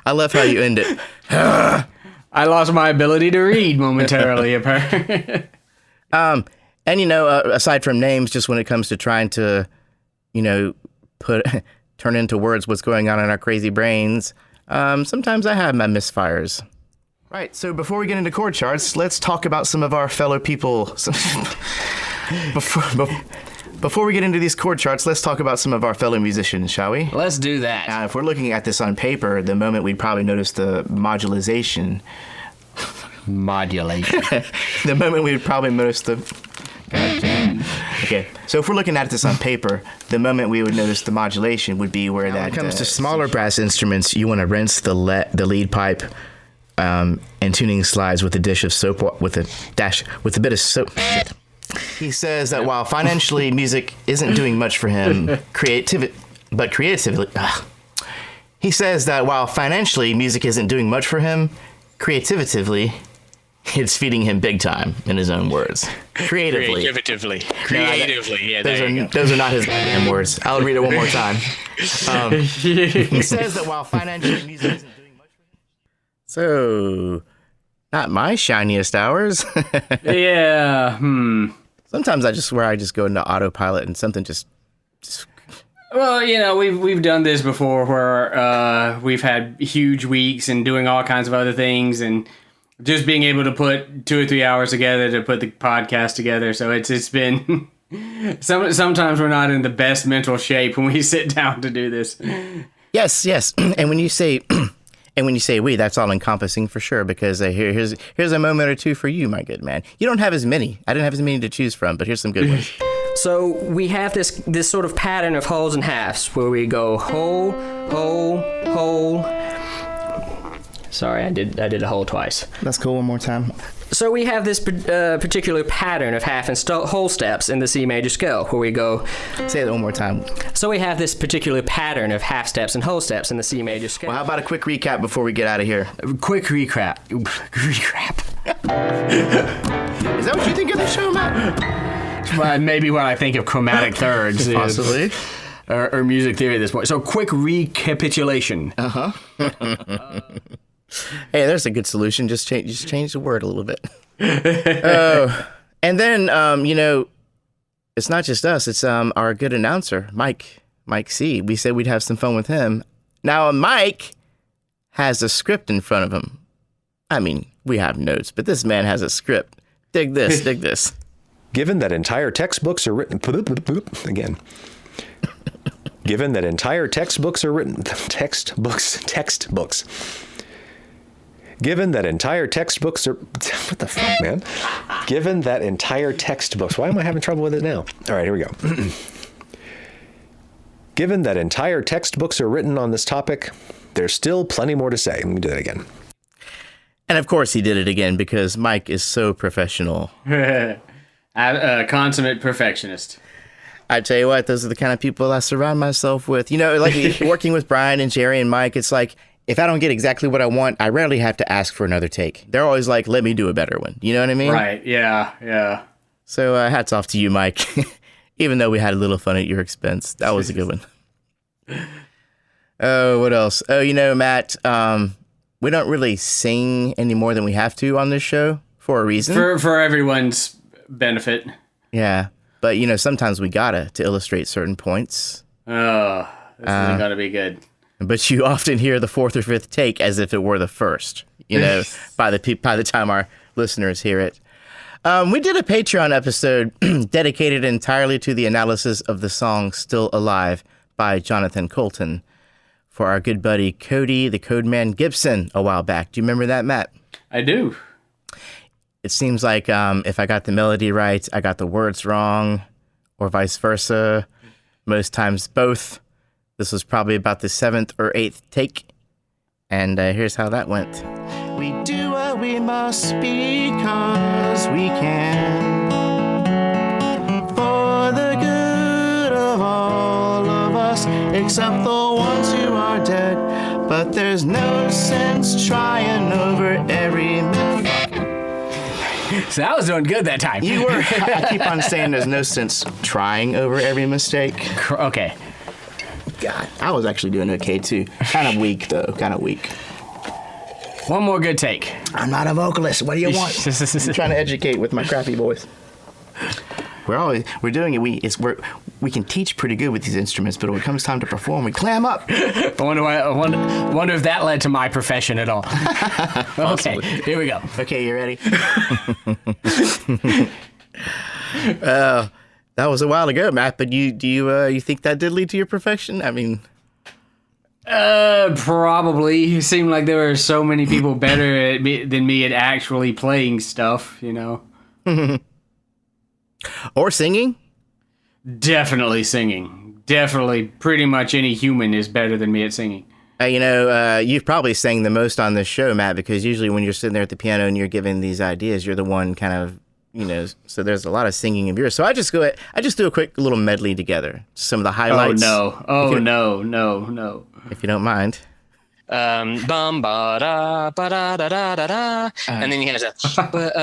love how you end it. I lost my ability to read momentarily, apparently. And you know, aside from names, just when it comes to trying to, you know, turn into words what's going on in our crazy brains, sometimes I have my misfires. Right, so before we get into chord charts, let's talk about some of our fellow people. Before we get into these chord charts, let's talk about some of our fellow musicians, shall we? Let's do that." Now, if we're looking at this on paper, the moment we'd probably notice the modulation. Modulation. The moment we would probably notice the... Okay, so if we're looking at this on paper, the moment we would notice the modulation would be where when it comes to smaller brass instruments, you want to rinse the lead pipe and tuning slides with a dish of soap with a bit of soap. He says that while financially music isn't doing much for him, creatively. He says that while financially music isn't doing much for him, creatively, it's feeding him big time, in his own words. Creatively. Yeah, Those are not his goddamn words. I'll read it one more time. He says that while financially music isn't doing much for him. So, not my shiniest hours. Yeah. Sometimes I just swear I just go into autopilot and something just. Well, you know, we've done this before where we've had huge weeks and doing all kinds of other things and just being able to put 2 or 3 hours together to put the podcast together. So it's been sometimes we're not in the best mental shape when we sit down to do this. Yes. And when you say we, that's all encompassing for sure, because here's a moment or two for you, my good man. You don't have as many. I didn't have as many to choose from, but here's some good ones. So we have this sort of pattern of wholes and halves where we go whole, whole, whole. Sorry, I did a whole twice. That's cool. One more time. So we have this particular pattern of half and whole steps in the C major scale where we go. Say that one more time. So we have this particular pattern of half steps and whole steps in the C major scale. Well, how about a quick recap before we get out of here? Quick recap. Is that what you think of the show, Matt? Well, maybe when I think of chromatic thirds. Possibly. Or music theory at this point. So quick recapitulation. Hey, there's a good solution. Just change the word a little bit. And then, you know, it's not just us. It's our good announcer, Mike C. We said we'd have some fun with him. Now, Mike has a script in front of him. I mean, we have notes, but this man has a script. Dig this. Given that entire textbooks are written... Again. Given that entire textbooks are written... Textbooks. Given that entire textbooks are... What the fuck, man? Given that entire textbooks... Why am I having trouble with it now? All right, here we go. Given that entire textbooks are written on this topic, there's still plenty more to say. Let me do that again. And of course he did it again because Mike is so professional. A consummate perfectionist. I tell you what, those are the kind of people I surround myself with. You know, like working with Brian and Jerry and Mike, it's like, if I don't get exactly what I want, I rarely have to ask for another take. They're always like, let me do a better one. You know what I mean? Right, yeah. So hats off to you, Mike. Even though we had a little fun at your expense. That was a good one. Oh, what else? Oh, Matt, we don't really sing any more than we have to on this show for a reason. For everyone's benefit. Yeah. But, sometimes we gotta to illustrate certain points. Oh, this isn't going to be good. But you often hear the fourth or fifth take as if it were the first, by the time our listeners hear it. We did a Patreon episode dedicated entirely to the analysis of the song Still Alive by Jonathan Colton for our good buddy Cody, the Codeman Gibson, a while back. Do you remember that, Matt? I do. It seems like if I got the melody right, I got the words wrong, or vice versa. Most times both. This was probably about the 7th or 8th take. And here's how that went. We do what we must because we can. For the good of all of us, except the ones who are dead. But there's no sense trying over every myth. So I was doing good that time. You were. I keep on saying there's no sense trying over every mistake. Okay. God, I was actually doing okay too. Kind of weak though. Kind of weak. One more good take. I'm not a vocalist. What do you want? I'm trying to educate with my crappy voice. We're doing it. We can teach pretty good with these instruments, but when it comes time to perform, we clam up. I wonder if that led to my profession at all. Okay, here we go. Okay, you ready? That was a while ago, Matt. But you think that did lead to your profession? I mean, Probably. It seemed like there were so many people better than me at actually playing stuff, Or singing? Definitely singing. Definitely. Pretty much any human is better than me at singing. You've probably sang the most on this show, Matt, because usually when you're sitting there at the piano and you're giving these ideas, you're the one kind of, so there's a lot of singing of yours. So I just do a quick little medley together. Some of the highlights. No. If you don't mind. Bum ba da ba da da da da da, and then he has a but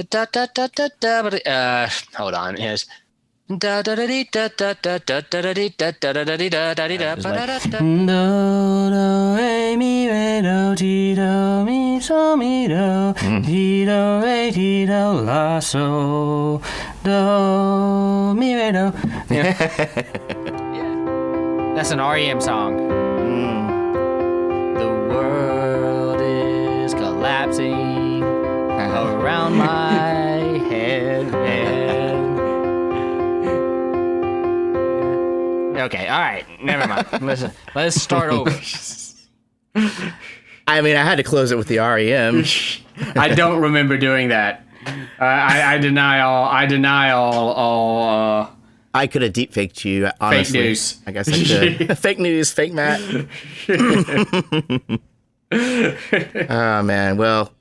da da da da da. Hold on, it has da da da da da da da da da da da da da da da da da Do re mi re do ti do mi so mi do ti do re ti do la so do mi re do. Yeah. That's an REM song. The world is collapsing around my head. Okay, all right, never mind. Let's start over. I mean, I had to close it with the REM. I don't remember doing that. I deny all. I could have deep faked you, honestly. Fake news. I guess I could. Fake news, fake Matt. Oh, man. Well,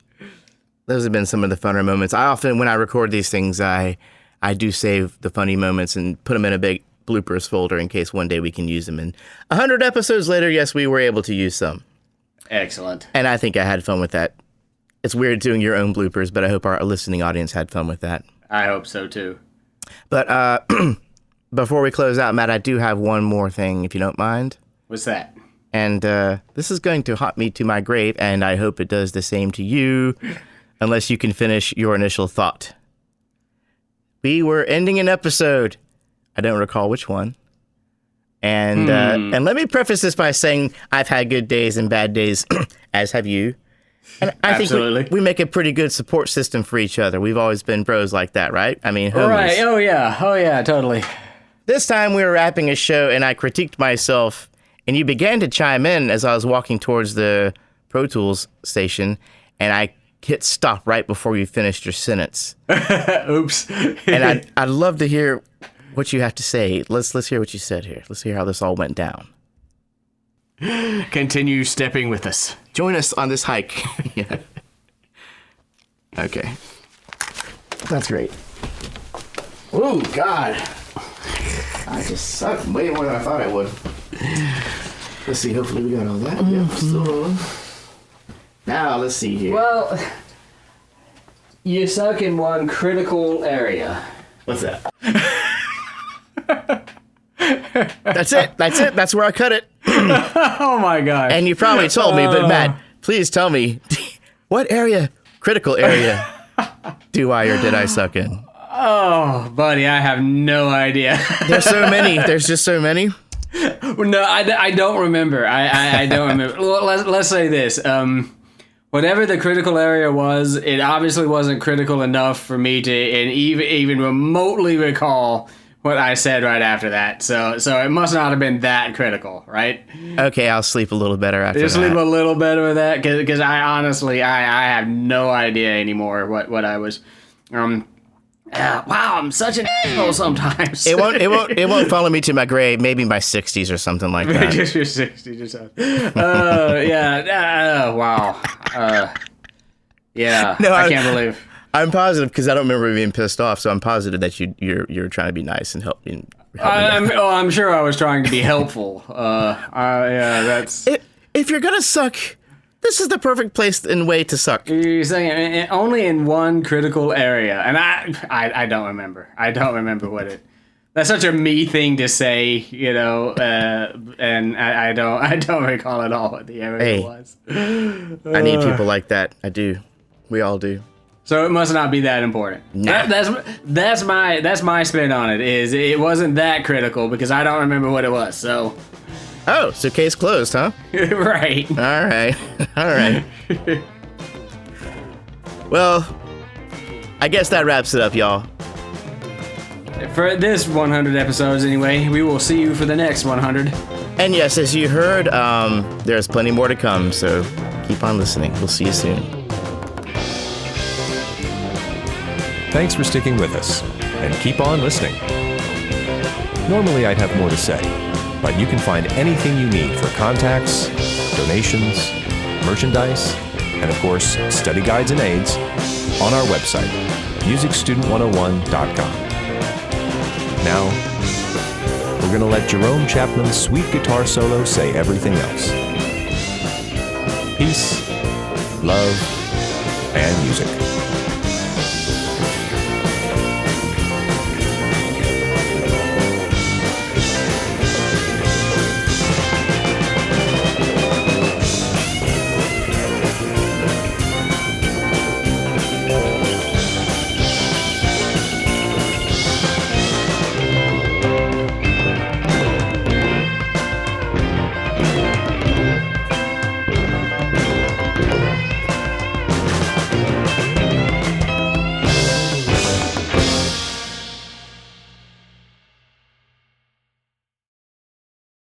those have been some of the funner moments. I often, when I record these things, I do save the funny moments and put them in a big bloopers folder in case one day we can use them. And 100 episodes later, yes, we were able to use some. Excellent. And I think I had fun with that. It's weird doing your own bloopers, but I hope our listening audience had fun with that. I hope so, too. But before we close out, Matt, I do have one more thing, if you don't mind. What's that? And this is going to haunt me to my grave, and I hope it does the same to you, unless you can finish your initial thought. We were ending an episode. I don't recall which one. And let me preface this by saying I've had good days and bad days, as have you. And I Absolutely. think we make a pretty good support system for each other. We've always been bros like that, right? I mean, homies. Right. Oh, yeah, totally. This time we were wrapping a show, and I critiqued myself, and you began to chime in as I was walking towards the Pro Tools station, and I hit stop right before you finished your sentence. Oops. And I'd love to hear what you have to say. Let's hear what you said here. Let's hear how this all went down. Continue stepping with us. Join us on this hike. Yeah. Okay. That's great. Oh, God. I just sucked way more than I thought I would. Let's see. Hopefully we got all that. Mm-hmm. Yep, still on. Now, let's see here. Well, you suck in one critical area. What's that? That's it. That's where I cut it. Oh my god. And you probably told me, but Matt, please tell me, what area, critical area, do I or did I suck in? Oh, buddy, I have no idea. There's so many. There's just so many. No, I don't remember. I don't remember. Well, let's say this. Whatever the critical area was, it obviously wasn't critical enough for me to even remotely recall what I said right after that. So it must not have been that critical, right? Okay, I'll sleep a little better after Just that. sleep a little better with that, because I honestly I have no idea anymore what I was. Wow, I'm such an asshole sometimes. It won't follow me to my grave. Maybe my 60s or something like that. Just your 60s or something. Yeah. Wow. Yeah. No, I can't believe. I'm positive because I don't remember being pissed off. So I'm positive that you're trying to be nice and help me. I'm sure I was trying to be helpful. Yeah, that's. If you're gonna suck, this is the perfect place and way to suck. You're saying only in one critical area, and I don't remember. I don't remember what it. That's such a me thing to say, you know, and I don't recall at all what the area was. I need people like that. I do. We all do. So it must not be that important. Nah. That's my spin on it. Is it wasn't that critical because I don't remember what it was. So. Oh, so case closed, huh? Right. All right. All right. Well, I guess that wraps it up, y'all. For this 100 episodes, anyway, we will see you for the next 100. And yes, as you heard, there's plenty more to come, so keep on listening. We'll see you soon. Thanks for sticking with us, and keep on listening. Normally I'd have more to say, but you can find anything you need for contacts, donations, merchandise, and of course, study guides and aids on our website, musicstudent101.com. Now, we're going to let Jerome Chapman's sweet guitar solo say everything else. Peace, love, and music.